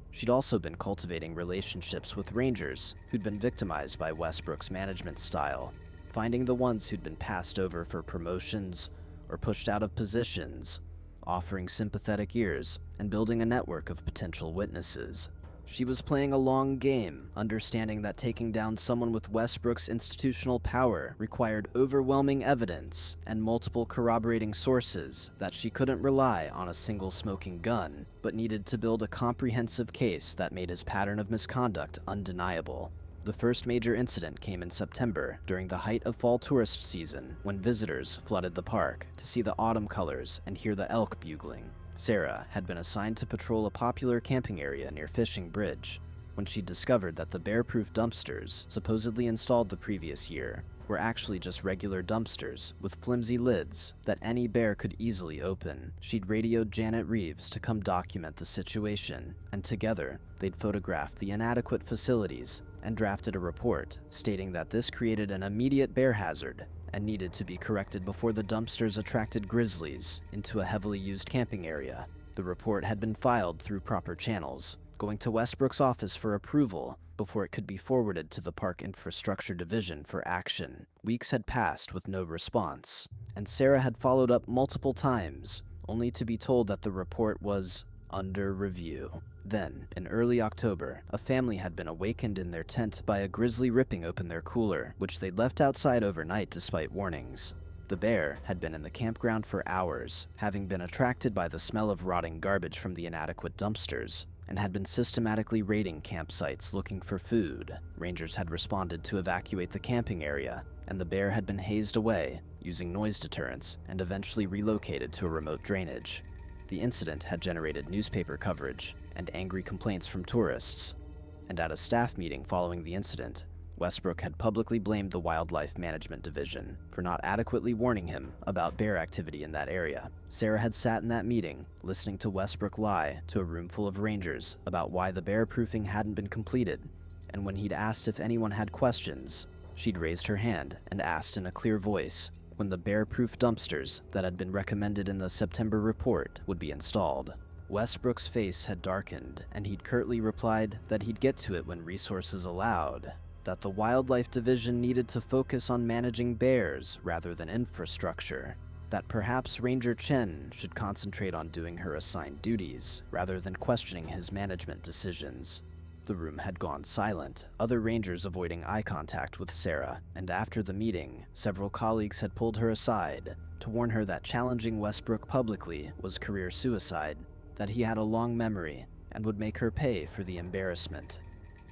She'd also been cultivating relationships with rangers who'd been victimized by Westbrook's management style, finding the ones who'd been passed over for promotions or pushed out of positions, offering sympathetic ears, and building a network of potential witnesses. She was playing a long game, understanding that taking down someone with Westbrook's institutional power required overwhelming evidence and multiple corroborating sources, that she couldn't rely on a single smoking gun, but needed to build a comprehensive case that made his pattern of misconduct undeniable. The first major incident came in September, during the height of fall tourist season, when visitors flooded the park to see the autumn colors and hear the elk bugling. Sarah had been assigned to patrol a popular camping area near Fishing Bridge when she discovered that the bear-proof dumpsters, supposedly installed the previous year, were actually just regular dumpsters with flimsy lids that any bear could easily open. She'd radioed Janet Reeves to come document the situation, and together they'd photographed the inadequate facilities and drafted a report stating that this created an immediate bear hazard and needed to be corrected before the dumpsters attracted grizzlies into a heavily used camping area. The report had been filed through proper channels, going to Westbrook's office for approval before it could be forwarded to the Park Infrastructure Division for action. Weeks had passed with no response, and Sarah had followed up multiple times, only to be told that the report was under review. Then, in early October, a family had been awakened in their tent by a grizzly ripping open their cooler, which they'd left outside overnight despite warnings. The bear had been in the campground for hours, having been attracted by the smell of rotting garbage from the inadequate dumpsters, and had been systematically raiding campsites looking for food. Rangers had responded to evacuate the camping area, and the bear had been hazed away, using noise deterrents, and eventually relocated to a remote drainage. The incident had generated newspaper coverage and angry complaints from tourists, and at a staff meeting following the incident, Westbrook had publicly blamed the Wildlife Management Division for not adequately warning him about bear activity in that area. Sarah had sat in that meeting, listening to Westbrook lie to a room full of rangers about why the bear proofing hadn't been completed, and when he'd asked if anyone had questions, she'd raised her hand and asked in a clear voice when the bear-proof dumpsters that had been recommended in the September report would be installed. Westbrook's face had darkened, and he'd curtly replied that he'd get to it when resources allowed, that the Wildlife Division needed to focus on managing bears rather than infrastructure, that perhaps Ranger Chen should concentrate on doing her assigned duties rather than questioning his management decisions. The room had gone silent, other rangers avoiding eye contact with Sarah, and after the meeting, several colleagues had pulled her aside to warn her that challenging Westbrook publicly was career suicide, that he had a long memory and would make her pay for the embarrassment.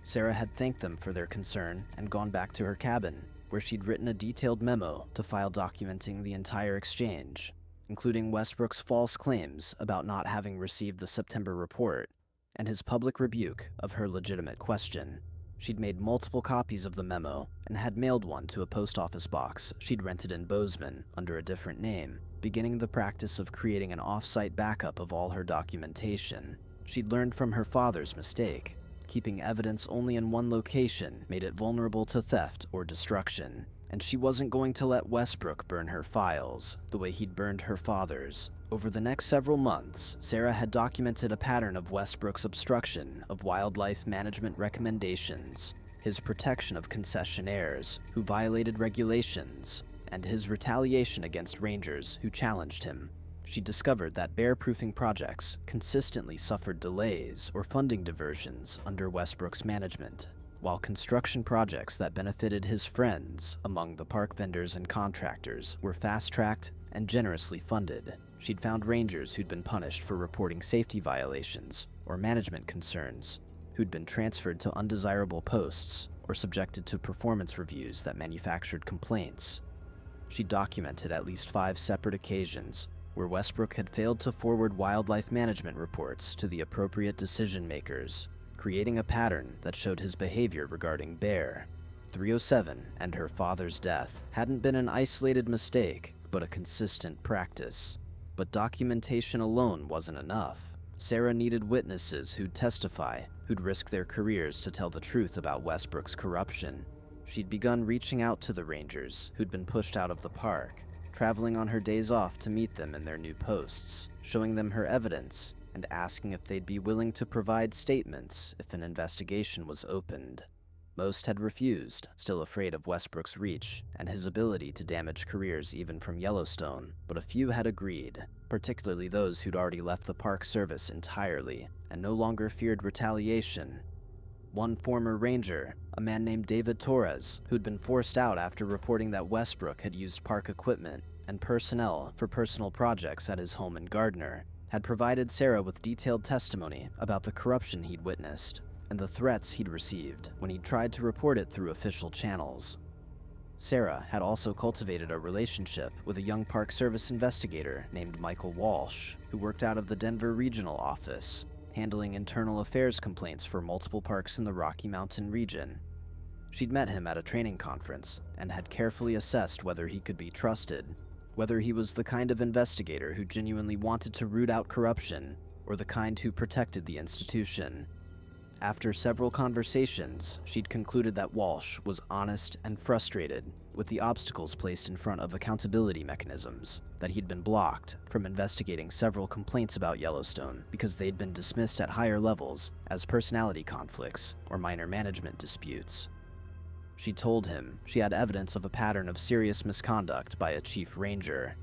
Sarah had thanked them for their concern and gone back to her cabin, where she'd written a detailed memo to file documenting the entire exchange, including Westbrook's false claims about not having received the September report, and his public rebuke of her legitimate question. She'd made multiple copies of the memo and had mailed one to a post office box she'd rented in Bozeman under a different name, beginning the practice of creating an off-site backup of all her documentation. She'd learned from her father's mistake. Keeping evidence only in one location made it vulnerable to theft or destruction, and she wasn't going to let Westbrook burn her files the way he'd burned her father's. Over the next several months, Sarah had documented a pattern of Westbrook's obstruction of wildlife management recommendations, his protection of concessionaires who violated regulations, and his retaliation against rangers who challenged him. She discovered that bear-proofing projects consistently suffered delays or funding diversions under Westbrook's management, while construction projects that benefited his friends among the park vendors and contractors were fast-tracked and generously funded. She'd found rangers who'd been punished for reporting safety violations or management concerns, who'd been transferred to undesirable posts or subjected to performance reviews that manufactured complaints. She documented at least 5 separate occasions where Westbrook had failed to forward wildlife management reports to the appropriate decision-makers, creating a pattern that showed his behavior regarding Bear 307 and her father's death hadn't been an isolated mistake, but a consistent practice. But documentation alone wasn't enough. Sarah needed witnesses who'd testify, who'd risk their careers to tell the truth about Westbrook's corruption. She'd begun reaching out to the rangers who'd been pushed out of the park, traveling on her days off to meet them in their new posts, showing them her evidence, and asking if they'd be willing to provide statements if an investigation was opened. Most had refused, still afraid of Westbrook's reach and his ability to damage careers even from Yellowstone, but a few had agreed, particularly those who'd already left the Park Service entirely and no longer feared retaliation. One former ranger, a man named David Torres, who'd been forced out after reporting that Westbrook had used park equipment and personnel for personal projects at his home in Gardner, had provided Sarah with detailed testimony about the corruption he'd witnessed and the threats he'd received when he'd tried to report it through official channels. Sarah had also cultivated a relationship with a young Park Service investigator named Michael Walsh, who worked out of the Denver Regional Office, handling internal affairs complaints for multiple parks in the Rocky Mountain region. She'd met him at a training conference and had carefully assessed whether he could be trusted, whether he was the kind of investigator who genuinely wanted to root out corruption or the kind who protected the institution. After several conversations, she'd concluded that Walsh was honest and frustrated with the obstacles placed in front of accountability mechanisms, that he'd been blocked from investigating several complaints about Yellowstone because they'd been dismissed at higher levels as personality conflicts or minor management disputes. She told him she had evidence of a pattern of serious misconduct by a chief ranger,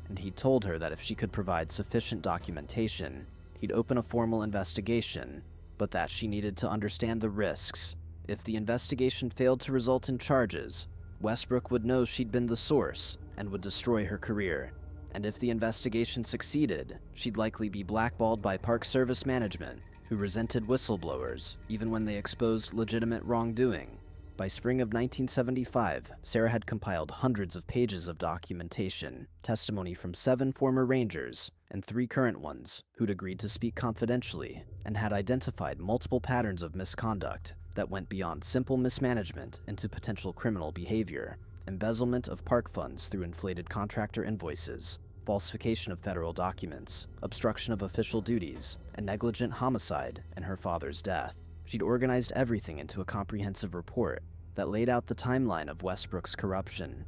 and he told her that if she could provide sufficient documentation, he'd open a formal investigation, but that she needed to understand the risks. If the investigation failed to result in charges, Westbrook would know she'd been the source and would destroy her career. And if the investigation succeeded, she'd likely be blackballed by Park Service management, who resented whistleblowers even when they exposed legitimate wrongdoing. By spring of 1975, Sarah had compiled hundreds of pages of documentation, testimony from 7 former rangers and 3 current ones who'd agreed to speak confidentially, and had identified multiple patterns of misconduct that went beyond simple mismanagement into potential criminal behavior: embezzlement of park funds through inflated contractor invoices, falsification of federal documents, obstruction of official duties, and negligent homicide in her father's death. She'd organized everything into a comprehensive report that laid out the timeline of Westbrook's corruption,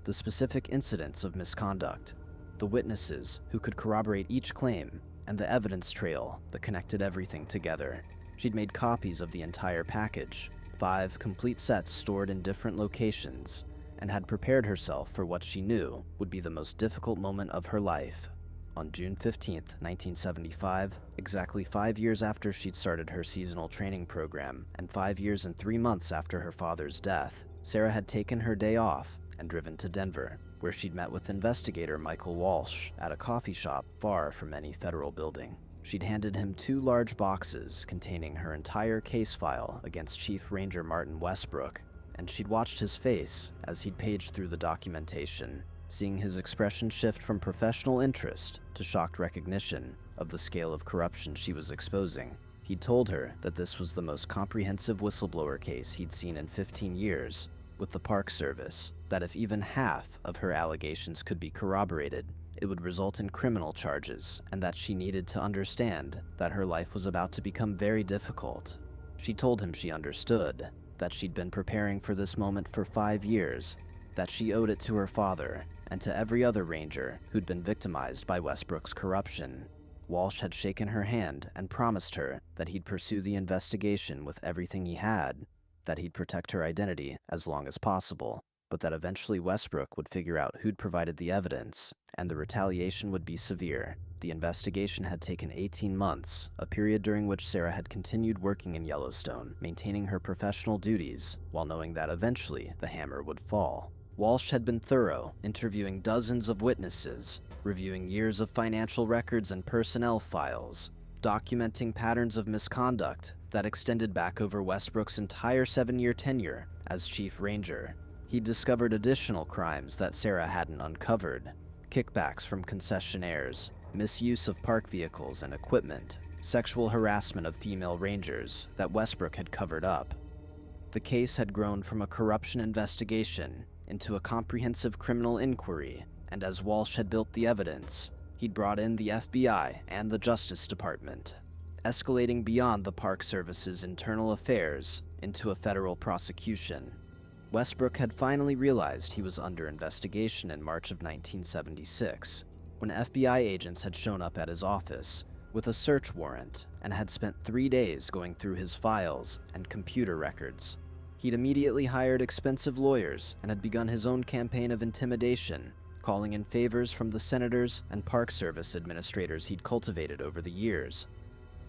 the specific incidents of misconduct, the witnesses who could corroborate each claim, and the evidence trail that connected everything together. She'd made copies of the entire package, 5 complete sets stored in different locations, and had prepared herself for what she knew would be the most difficult moment of her life. On June 15, 1975, exactly 5 years after she'd started her seasonal training program, and 5 years and 3 months after her father's death, Sarah had taken her day off and driven to Denver, where she'd met with investigator Michael Walsh at a coffee shop far from any federal building. She'd handed him 2 large boxes containing her entire case file against Chief Ranger Martin Westbrook, and she'd watched his face as he'd paged through the documentation, seeing his expression shift from professional interest to shocked recognition of the scale of corruption she was exposing. He'd told her that this was the most comprehensive whistleblower case he'd seen in 15 years with the Park Service, that if even half of her allegations could be corroborated, it would result in criminal charges, and that she needed to understand that her life was about to become very difficult. She told him she understood, that she'd been preparing for this moment for 5 years, that she owed it to her father and to every other ranger who'd been victimized by Westbrook's corruption. Walsh had shaken her hand and promised her that he'd pursue the investigation with everything he had, that he'd protect her identity as long as possible, but that eventually Westbrook would figure out who'd provided the evidence, and the retaliation would be severe. The investigation had taken 18 months, a period during which Sarah had continued working in Yellowstone, maintaining her professional duties, while knowing that eventually the hammer would fall. Walsh had been thorough, interviewing dozens of witnesses, reviewing years of financial records and personnel files, documenting patterns of misconduct that extended back over Westbrook's entire 7-year tenure as Chief Ranger. He discovered additional crimes that Sarah hadn't uncovered: kickbacks from concessionaires, misuse of park vehicles and equipment, sexual harassment of female rangers that Westbrook had covered up. The case had grown from a corruption investigation into a comprehensive criminal inquiry, and as Walsh had built the evidence, he'd brought in the FBI and the Justice Department, escalating beyond the Park Service's internal affairs into a federal prosecution. Westbrook had finally realized he was under investigation in March of 1976, when FBI agents had shown up at his office with a search warrant and had spent 3 days going through his files and computer records. He'd immediately hired expensive lawyers and had begun his own campaign of intimidation, calling in favors from the senators and Park Service administrators he'd cultivated over the years.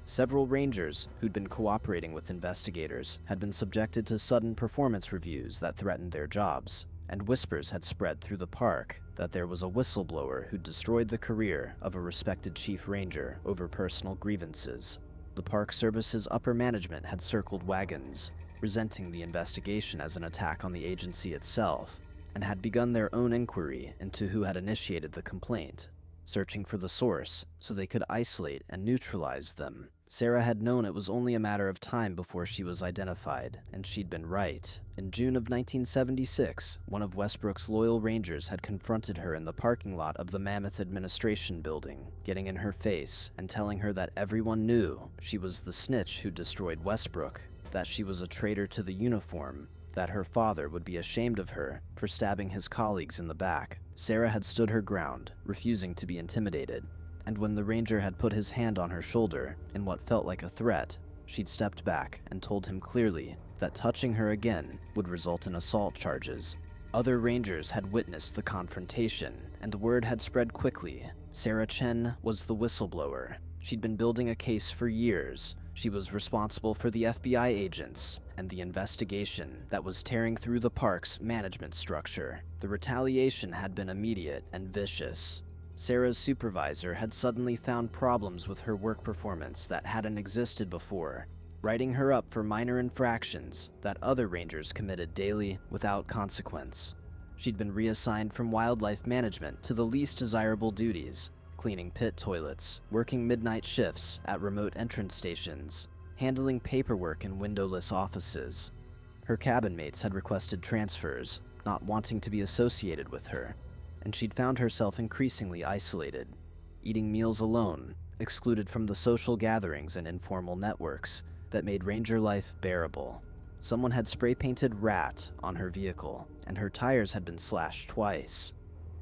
Several rangers who'd been cooperating with investigators had been subjected to sudden performance reviews that threatened their jobs, and whispers had spread through the park that there was a whistleblower who'd destroyed the career of a respected chief ranger over personal grievances. The Park Service's upper management had circled wagons, resenting the investigation as an attack on the agency itself, and had begun their own inquiry into who had initiated the complaint, searching for the source so they could isolate and neutralize them. Sarah had known it was only a matter of time before she was identified, and she'd been right. In June of 1976, one of Westbrook's loyal rangers had confronted her in the parking lot of the Mammoth Administration Building, getting in her face and telling her that everyone knew she was the snitch who destroyed Westbrook, that she was a traitor to the uniform, that her father would be ashamed of her for stabbing his colleagues in the back. Sarah had stood her ground, refusing to be intimidated, and when the ranger had put his hand on her shoulder in what felt like a threat, she'd stepped back and told him clearly that touching her again would result in assault charges. Other rangers had witnessed the confrontation, and word had spread quickly. Sarah Chen was the whistleblower. She'd been building a case for years. She was responsible for the FBI agents and the investigation that was tearing through the park's management structure. The retaliation had been immediate and vicious. Sarah's supervisor had suddenly found problems with her work performance that hadn't existed before, writing her up for minor infractions that other rangers committed daily without consequence. She'd been reassigned from wildlife management to the least desirable duties, cleaning pit toilets, working midnight shifts at remote entrance stations, handling paperwork in windowless offices. Her cabin mates had requested transfers, not wanting to be associated with her, and she'd found herself increasingly isolated, eating meals alone, excluded from the social gatherings and informal networks that made ranger life bearable. Someone had spray-painted "Rat" on her vehicle, and her tires had been slashed twice.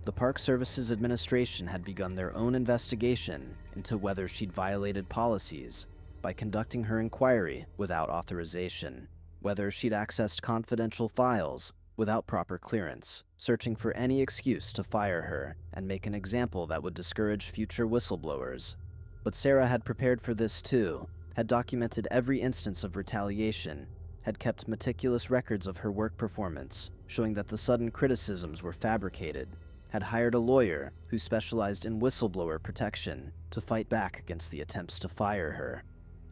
The Park Service's administration had begun their own investigation into whether she'd violated policies by conducting her inquiry without authorization, whether she'd accessed confidential files without proper clearance, searching for any excuse to fire her and make an example that would discourage future whistleblowers. But Sarah had prepared for this too, had documented every instance of retaliation, had kept meticulous records of her work performance, showing that the sudden criticisms were fabricated, had hired a lawyer who specialized in whistleblower protection to fight back against the attempts to fire her,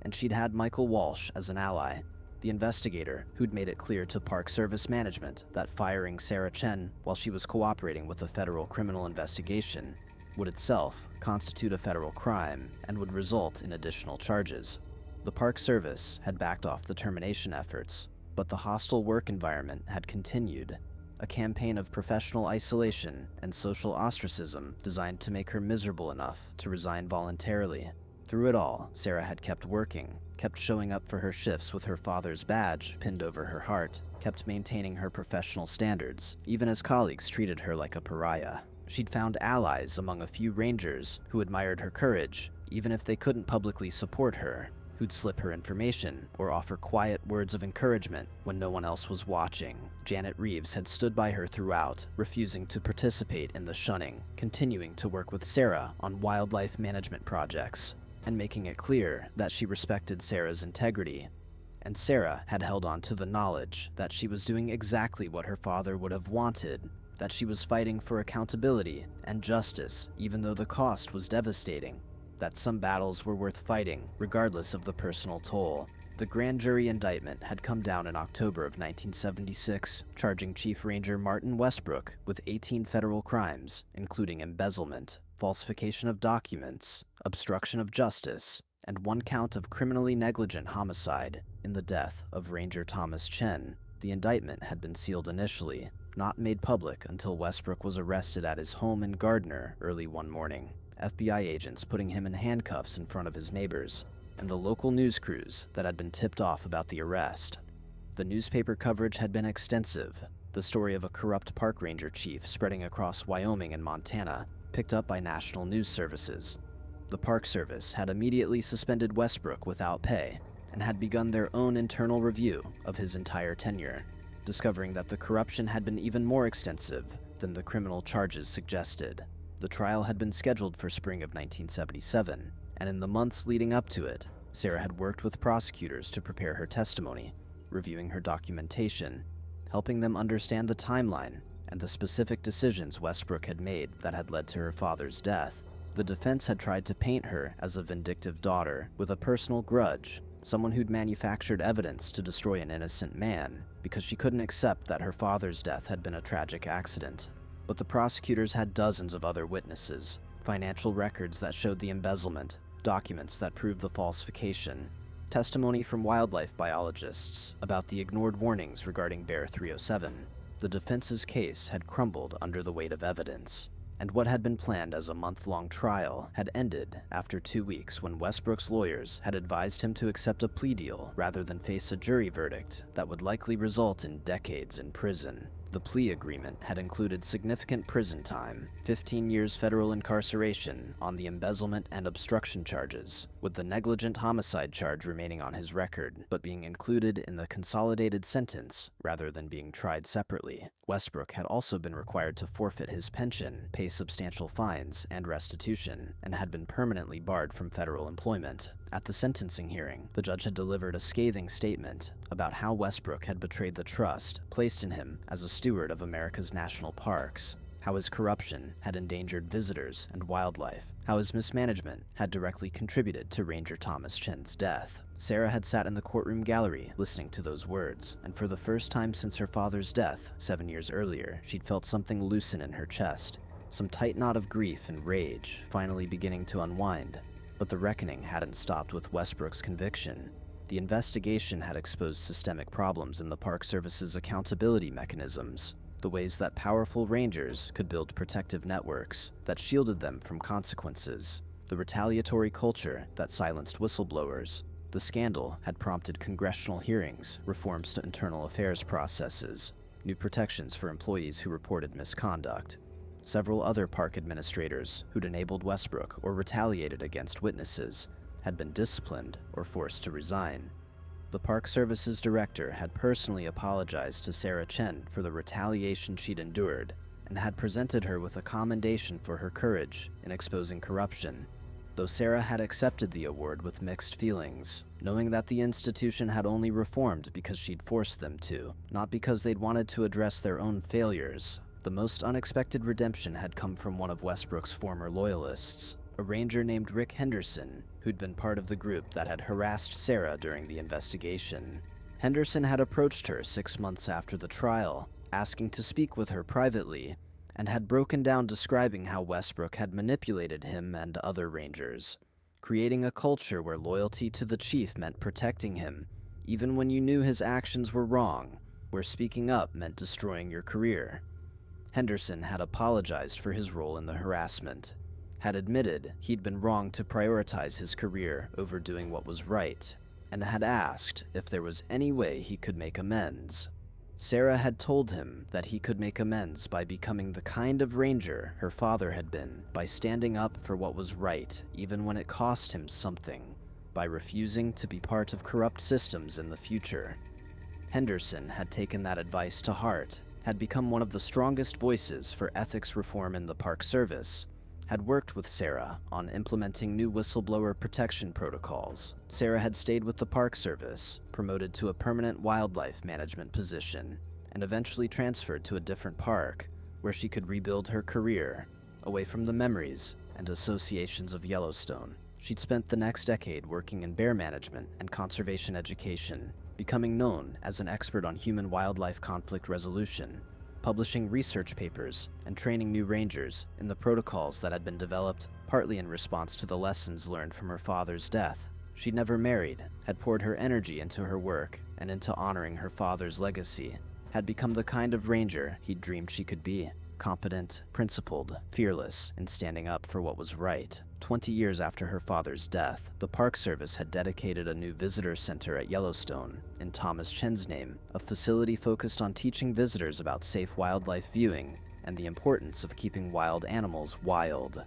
and she'd had Michael Walsh as an ally, the investigator who'd made it clear to Park Service management that firing Sarah Chen while she was cooperating with a federal criminal investigation would itself constitute a federal crime and would result in additional charges. The Park Service had backed off the termination efforts, but the hostile work environment had continued, a campaign of professional isolation and social ostracism designed to make her miserable enough to resign voluntarily. Through it all, Sarah had kept working, kept showing up for her shifts with her father's badge pinned over her heart, kept maintaining her professional standards, even as colleagues treated her like a pariah. She'd found allies among a few Rangers who admired her courage, even if they couldn't publicly support her, who'd slip her information or offer quiet words of encouragement when no one else was watching. Janet Reeves had stood by her throughout, refusing to participate in the shunning, continuing to work with Sarah on wildlife management projects, and making it clear that she respected Sarah's integrity. And Sarah had held on to the knowledge that she was doing exactly what her father would have wanted, that she was fighting for accountability and justice even though the cost was devastating, that some battles were worth fighting regardless of the personal toll. The grand jury indictment had come down in October of 1976, charging Chief Ranger Martin Westbrook with 18 federal crimes, including embezzlement, falsification of documents, obstruction of justice, and 1 count of criminally negligent homicide in the death of Ranger Thomas Chen. The indictment had been sealed initially, not made public until Westbrook was arrested at his home in Gardner early one morning, FBI agents putting him in handcuffs in front of his neighbors, and the local news crews that had been tipped off about the arrest. The newspaper coverage had been extensive, the story of a corrupt park ranger chief spreading across Wyoming and Montana, picked up by national news services. The Park Service had immediately suspended Westbrook without pay and had begun their own internal review of his entire tenure, discovering that the corruption had been even more extensive than the criminal charges suggested. The trial had been scheduled for spring of 1977, and in the months leading up to it, Sarah had worked with prosecutors to prepare her testimony, reviewing her documentation, helping them understand the timeline and the specific decisions Westbrook had made that had led to her father's death. The defense had tried to paint her as a vindictive daughter with a personal grudge, someone who'd manufactured evidence to destroy an innocent man because she couldn't accept that her father's death had been a tragic accident. But the prosecutors had dozens of other witnesses, financial records that showed the embezzlement, documents that proved the falsification, testimony from wildlife biologists about the ignored warnings regarding Bear 307. The defense's case had crumbled under the weight of evidence, and what had been planned as a month-long trial had ended after 2 weeks when Westbrook's lawyers had advised him to accept a plea deal rather than face a jury verdict that would likely result in decades in prison. The plea agreement had included significant prison time, 15 years federal incarceration on the embezzlement and obstruction charges, with the negligent homicide charge remaining on his record, but being included in the consolidated sentence rather than being tried separately. Westbrook had also been required to forfeit his pension, pay substantial fines and restitution, and had been permanently barred from federal employment. At the sentencing hearing, the judge had delivered a scathing statement about how Westbrook had betrayed the trust placed in him as a steward of America's national parks, how his corruption had endangered visitors and wildlife, how his mismanagement had directly contributed to Ranger Thomas Chen's death. Sarah had sat in the courtroom gallery listening to those words, and for the first time since her father's death 7 years earlier, she'd felt something loosen in her chest, some tight knot of grief and rage finally beginning to unwind. But the reckoning hadn't stopped with Westbrook's conviction. The investigation had exposed systemic problems in the Park Service's accountability mechanisms, the ways that powerful rangers could build protective networks that shielded them from consequences, the retaliatory culture that silenced whistleblowers. The scandal had prompted congressional hearings, reforms to internal affairs processes, new protections for employees who reported misconduct. Several other park administrators who'd enabled Westbrook or retaliated against witnesses had been disciplined or forced to resign. The Park Service's director had personally apologized to Sarah Chen for the retaliation she'd endured and had presented her with a commendation for her courage in exposing corruption, though Sarah had accepted the award with mixed feelings, knowing that the institution had only reformed because she'd forced them to, not because they'd wanted to address their own failures. The most unexpected redemption had come from one of Westbrook's former loyalists, a ranger named Rick Henderson, who'd been part of the group that had harassed Sarah during the investigation. Henderson had approached her 6 months after the trial, asking to speak with her privately, and had broken down describing how Westbrook had manipulated him and other rangers, creating a culture where loyalty to the chief meant protecting him, even when you knew his actions were wrong, where speaking up meant destroying your career. Henderson had apologized for his role in the harassment, had admitted he'd been wrong to prioritize his career over doing what was right, and had asked if there was any way he could make amends. Sarah had told him that he could make amends by becoming the kind of ranger her father had been, by standing up for what was right even when it cost him something, by refusing to be part of corrupt systems in the future. Henderson had taken that advice to heart, had become one of the strongest voices for ethics reform in the Park Service, had worked with Sarah on implementing new whistleblower protection protocols. Sarah had stayed with the Park Service, promoted to a permanent wildlife management position, and eventually transferred to a different park, where she could rebuild her career, away from the memories and associations of Yellowstone. She'd spent the next decade working in bear management and conservation education, becoming known as an expert on human-wildlife conflict resolution, publishing research papers and training new rangers in the protocols that had been developed partly in response to the lessons learned from her father's death. She'd never married, had poured her energy into her work and into honoring her father's legacy, had become the kind of ranger he'd dreamed she could be, competent, principled, fearless in standing up for what was right. 20 years after her father's death, the Park Service had dedicated a new visitor center at Yellowstone, in Thomas Chen's name, a facility focused on teaching visitors about safe wildlife viewing and the importance of keeping wild animals wild.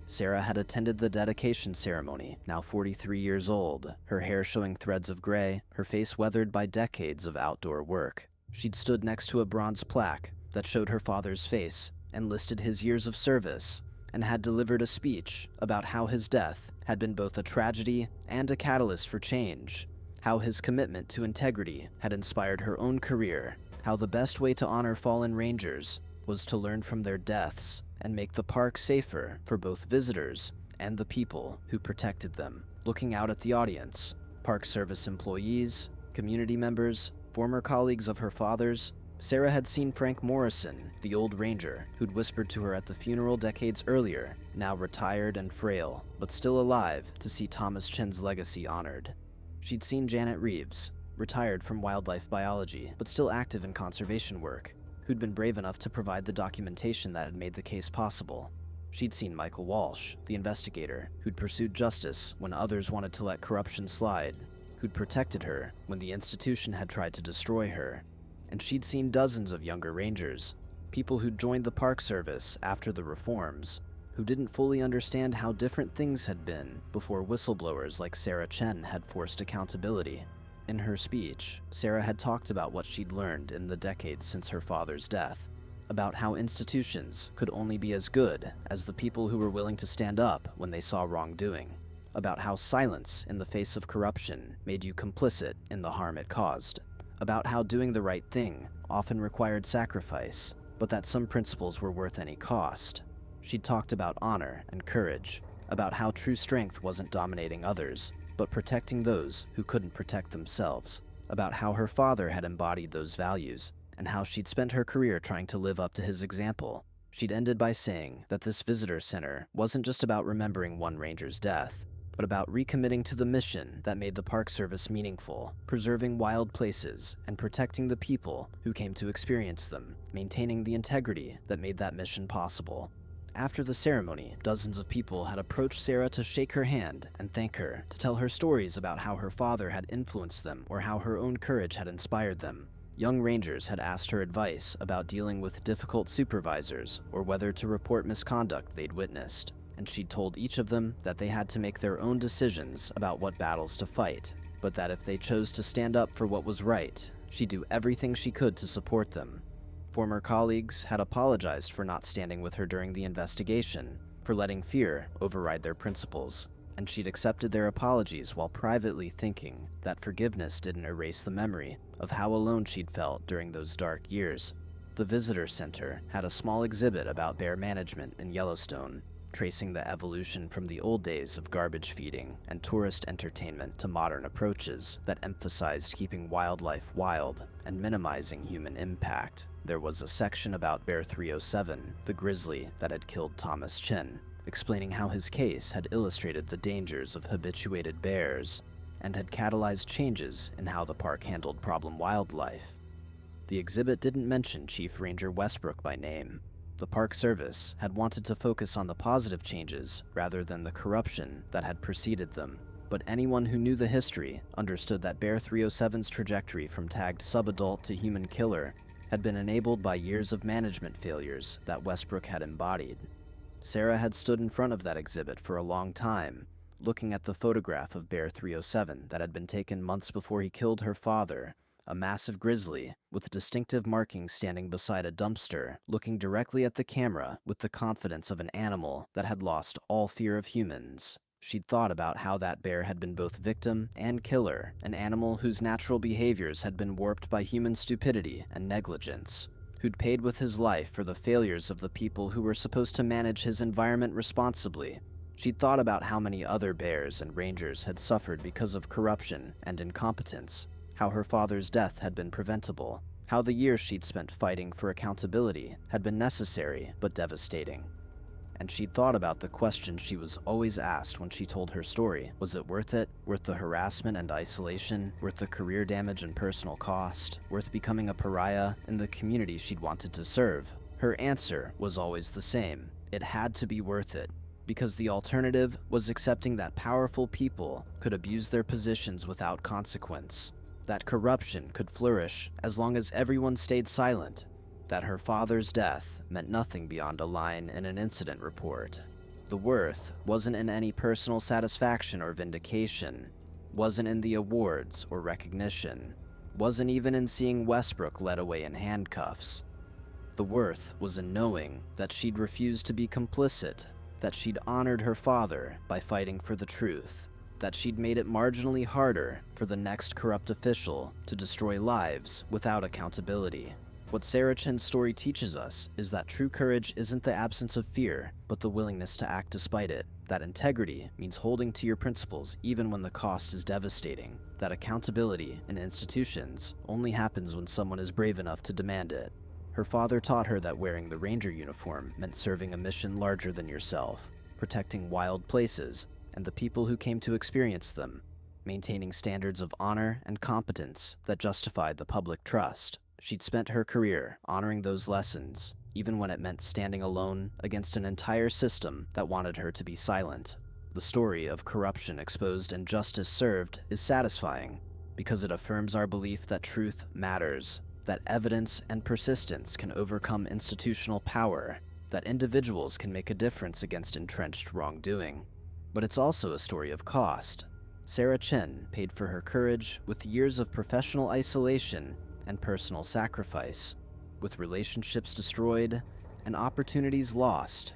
Sarah had attended the dedication ceremony, now 43 years old, her hair showing threads of gray, her face weathered by decades of outdoor work. She'd stood next to a bronze plaque that showed her father's face and listed his years of service, and had delivered a speech about how his death had been both a tragedy and a catalyst for change, how his commitment to integrity had inspired her own career, how the best way to honor fallen rangers was to learn from their deaths and make the park safer for both visitors and the people who protected them. Looking out at the audience, Park Service employees, community members, former colleagues of her father's, Sarah had seen Frank Morrison, the old ranger who'd whispered to her at the funeral decades earlier, now retired and frail, but still alive to see Thomas Chen's legacy honored. She'd seen Janet Reeves, retired from wildlife biology, but still active in conservation work, who'd been brave enough to provide the documentation that had made the case possible. She'd seen Michael Walsh, the investigator, who'd pursued justice when others wanted to let corruption slide, who'd protected her when the institution had tried to destroy her. And she'd seen dozens of younger rangers, people who'd joined the Park Service after the reforms, who didn't fully understand how different things had been before whistleblowers like Sarah Chen had forced accountability. In her speech, Sarah had talked about what she'd learned in the decades since her father's death, about how institutions could only be as good as the people who were willing to stand up when they saw wrongdoing, about how silence in the face of corruption made you complicit in the harm it caused, about how doing the right thing often required sacrifice, but that some principles were worth any cost. She talked about honor and courage, about how true strength wasn't dominating others, but protecting those who couldn't protect themselves, about how her father had embodied those values, and how she'd spent her career trying to live up to his example. She'd ended by saying that this visitor center wasn't just about remembering one ranger's death, but about recommitting to the mission that made the Park Service meaningful, preserving wild places and protecting the people who came to experience them, maintaining the integrity that made that mission possible. After the ceremony, dozens of people had approached Sarah to shake her hand and thank her, to tell her stories about how her father had influenced them or how her own courage had inspired them. Young rangers had asked her advice about dealing with difficult supervisors or whether to report misconduct they'd witnessed, and she'd told each of them that they had to make their own decisions about what battles to fight, but that if they chose to stand up for what was right, she'd do everything she could to support them. Former colleagues had apologized for not standing with her during the investigation, for letting fear override their principles, and she'd accepted their apologies while privately thinking that forgiveness didn't erase the memory of how alone she'd felt during those dark years. The visitor center had a small exhibit about bear management in Yellowstone, tracing the evolution from the old days of garbage feeding and tourist entertainment to modern approaches that emphasized keeping wildlife wild and minimizing human impact. There was a section about Bear 307, the grizzly that had killed Thomas Chen, explaining how his case had illustrated the dangers of habituated bears and had catalyzed changes in how the park handled problem wildlife. The exhibit didn't mention Chief Ranger Westbrook by name, The Park Service had wanted to focus on the positive changes rather than the corruption that had preceded them. But anyone who knew the history understood that Bear 307's trajectory from tagged subadult to human killer had been enabled by years of management failures that Westbrook had embodied. Sarah had stood in front of that exhibit for a long time, looking at the photograph of Bear 307 that had been taken months before he killed her father, a massive grizzly with distinctive markings standing beside a dumpster, looking directly at the camera with the confidence of an animal that had lost all fear of humans. She'd thought about how that bear had been both victim and killer, an animal whose natural behaviors had been warped by human stupidity and negligence, who'd paid with his life for the failures of the people who were supposed to manage his environment responsibly. She'd thought about how many other bears and rangers had suffered because of corruption and incompetence, how her father's death had been preventable, how the years she'd spent fighting for accountability had been necessary but devastating. And she'd thought about the question she was always asked when she told her story. Was it worth it? Worth the harassment and isolation? Worth the career damage and personal cost? Worth becoming a pariah in the community she'd wanted to serve? Her answer was always the same. It had to be worth it, because the alternative was accepting that powerful people could abuse their positions without consequence, that corruption could flourish as long as everyone stayed silent, that her father's death meant nothing beyond a line in an incident report. The worth wasn't in any personal satisfaction or vindication, wasn't in the awards or recognition, wasn't even in seeing Westbrook led away in handcuffs. The worth was in knowing that she'd refused to be complicit, that she'd honored her father by fighting for the truth, that she'd made it marginally harder for the next corrupt official to destroy lives without accountability. What Sarah Chen's story teaches us is that true courage isn't the absence of fear, but the willingness to act despite it. That integrity means holding to your principles even when the cost is devastating. That accountability in institutions only happens when someone is brave enough to demand it. Her father taught her that wearing the ranger uniform meant serving a mission larger than yourself, protecting wild places and the people who came to experience them, maintaining standards of honor and competence that justified the public trust. She'd spent her career honoring those lessons, even when it meant standing alone against an entire system that wanted her to be silent. The story of corruption exposed and justice served is satisfying because it affirms our belief that truth matters, that evidence and persistence can overcome institutional power, that individuals can make a difference against entrenched wrongdoing. But it's also a story of cost. Sarah Chen paid for her courage with years of professional isolation and personal sacrifice, with relationships destroyed and opportunities lost,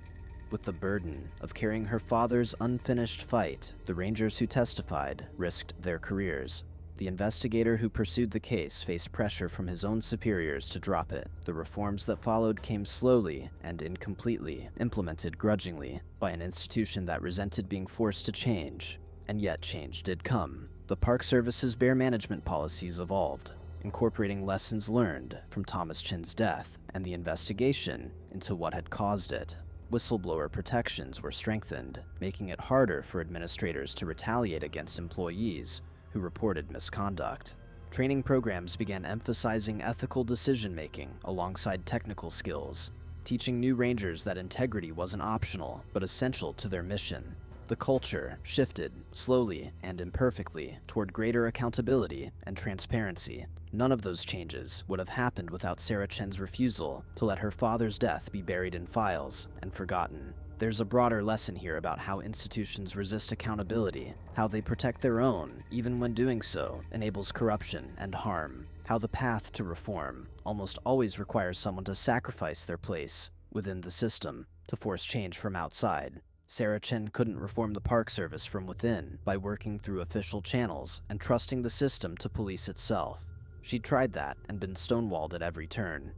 with the burden of carrying her father's unfinished fight. The rangers who testified risked their careers. The investigator who pursued the case faced pressure from his own superiors to drop it. The reforms that followed came slowly and incompletely, implemented grudgingly by an institution that resented being forced to change. And yet change did come. The Park Service's bear management policies evolved, incorporating lessons learned from Thomas Chin's death and the investigation into what had caused it. Whistleblower protections were strengthened, making it harder for administrators to retaliate against employees who reported misconduct. Training programs began emphasizing ethical decision-making alongside technical skills, teaching new rangers that integrity wasn't optional but essential to their mission. The culture shifted, slowly and imperfectly, toward greater accountability and transparency. None of those changes would have happened without Sarah Chen's refusal to let her father's death be buried in files and forgotten. There's a broader lesson here about how institutions resist accountability, how they protect their own, even when doing so enables corruption and harm, how the path to reform almost always requires someone to sacrifice their place within the system to force change from outside. Sarah Chen couldn't reform the Park Service from within by working through official channels and trusting the system to police itself. She'd tried that and been stonewalled at every turn.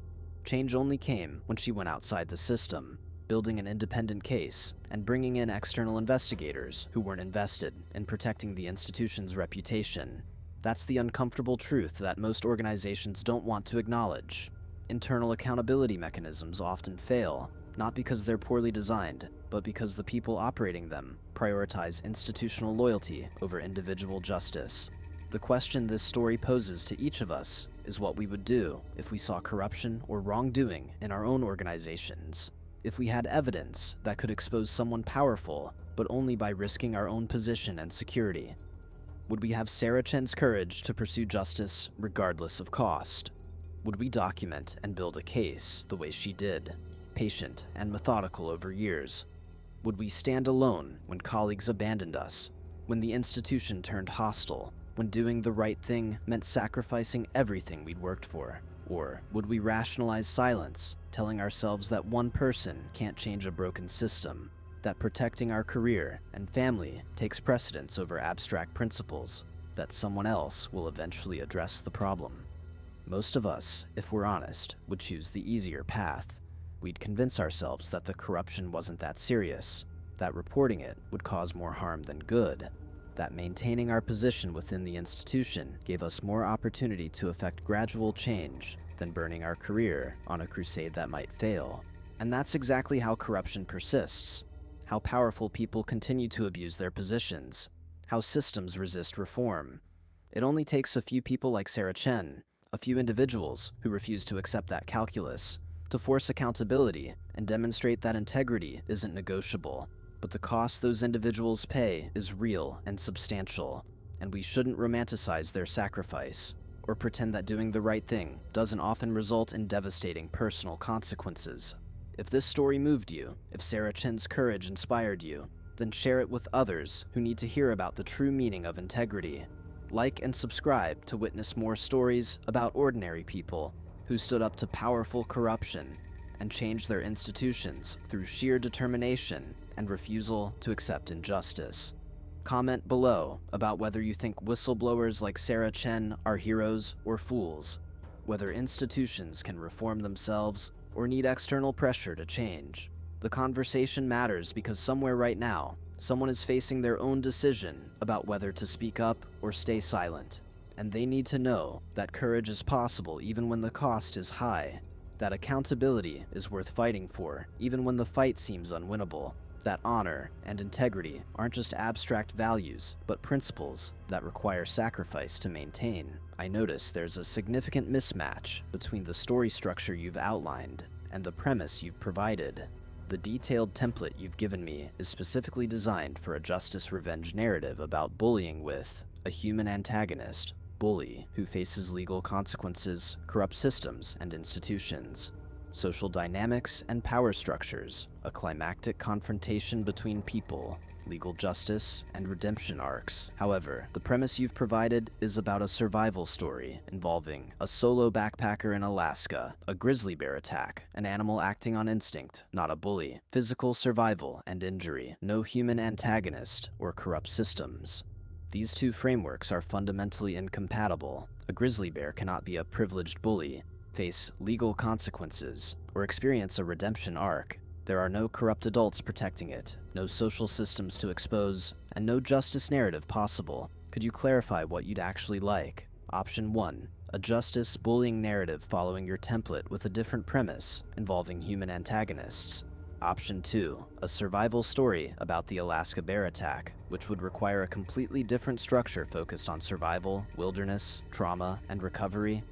Change only came when she went outside the system, building an independent case and bringing in external investigators who weren't invested in protecting the institution's reputation. That's the uncomfortable truth that most organizations don't want to acknowledge. Internal accountability mechanisms often fail, not because they're poorly designed, but because the people operating them prioritize institutional loyalty over individual justice. The question this story poses to each of us is what we would do if we saw corruption or wrongdoing in our own organizations. If we had evidence that could expose someone powerful, but only by risking our own position and security. Would we have Sarah Chen's courage to pursue justice regardless of cost? Would we document and build a case the way she did, patient and methodical over years? Would we stand alone when colleagues abandoned us, when the institution turned hostile, when doing the right thing meant sacrificing everything we'd worked for? Or would we rationalize silence, telling ourselves that one person can't change a broken system, that protecting our career and family takes precedence over abstract principles, that someone else will eventually address the problem? Most of us, if we're honest, would choose the easier path. We'd convince ourselves that the corruption wasn't that serious, that reporting it would cause more harm than good, that maintaining our position within the institution gave us more opportunity to effect gradual change than burning our career on a crusade that might fail. And that's exactly how corruption persists, how powerful people continue to abuse their positions, how systems resist reform. It only takes a few people like Sarah Chen, a few individuals who refuse to accept that calculus, to force accountability and demonstrate that integrity isn't negotiable. But the cost those individuals pay is real and substantial, and we shouldn't romanticize their sacrifice, or pretend that doing the right thing doesn't often result in devastating personal consequences. If this story moved you, if Sarah Chen's courage inspired you, then share it with others who need to hear about the true meaning of integrity. Like and subscribe to witness more stories about ordinary people who stood up to powerful corruption and changed their institutions through sheer determination and refusal to accept injustice. Comment below about whether you think whistleblowers like Sarah Chen are heroes or fools, whether institutions can reform themselves or need external pressure to change. The conversation matters because somewhere right now, someone is facing their own decision about whether to speak up or stay silent. And they need to know that courage is possible even when the cost is high, that accountability is worth fighting for even when the fight seems unwinnable, that honor and integrity aren't just abstract values, but principles that require sacrifice to maintain. I notice there's a significant mismatch between the story structure you've outlined and the premise you've provided. The detailed template you've given me is specifically designed for a justice-revenge narrative about bullying with a human antagonist, bully who faces legal consequences, corrupt systems and institutions, social dynamics and power structures, a climactic confrontation between people, legal justice, and redemption arcs. However, the premise you've provided is about a survival story involving a solo backpacker in Alaska, a grizzly bear attack, an animal acting on instinct, not a bully, physical survival and injury, no human antagonist or corrupt systems. These two frameworks are fundamentally incompatible. A grizzly bear cannot be a privileged bully, face legal consequences, or experience a redemption arc. There are no corrupt adults protecting it, no social systems to expose, and no justice narrative possible. Could you clarify what you'd actually like? Option 1. A justice bullying narrative following your template with a different premise, involving human antagonists. Option 2. A survival story about the Alaska bear attack, which would require a completely different structure focused on survival, wilderness, trauma, and recovery.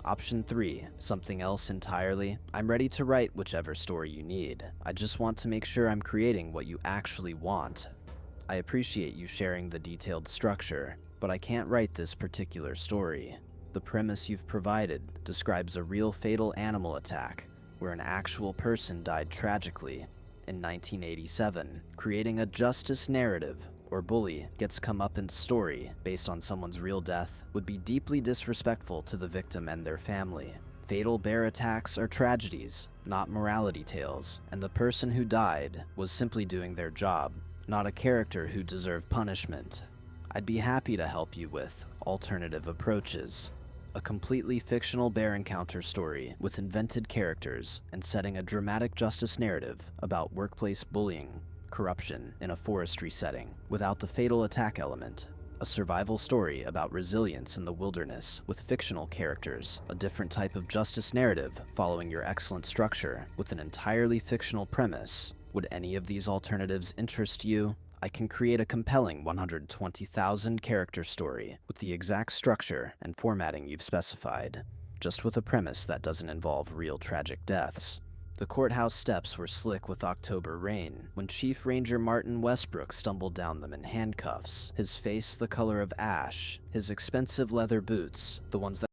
Option 3. Something else entirely. I'm ready to write whichever story you need. I just want to make sure I'm creating what you actually want. I appreciate you sharing the detailed structure, but I can't write this particular story. The premise you've provided describes a real fatal animal attack, where an actual person died tragically in 1987. Creating a justice narrative or bully gets comeuppance story based on someone's real death would be deeply disrespectful to the victim and their family. Fatal bear attacks are tragedies, not morality tales, and the person who died was simply doing their job, not a character who deserved punishment. I'd be happy to help you with alternative approaches. A completely fictional bear encounter story with invented characters and setting a dramatic justice narrative about workplace bullying, corruption in a forestry setting without the fatal attack element. A survival story about resilience in the wilderness with fictional characters, a different type of justice narrative following your excellent structure with an entirely fictional premise. Would any of these alternatives interest you? I can create a compelling 120,000 character story with the exact structure and formatting you've specified, just with a premise that doesn't involve real tragic deaths. The courthouse steps were slick with October rain when Chief Ranger Martin Westbrook stumbled down them in handcuffs, his face the color of ash, his expensive leather boots, the ones that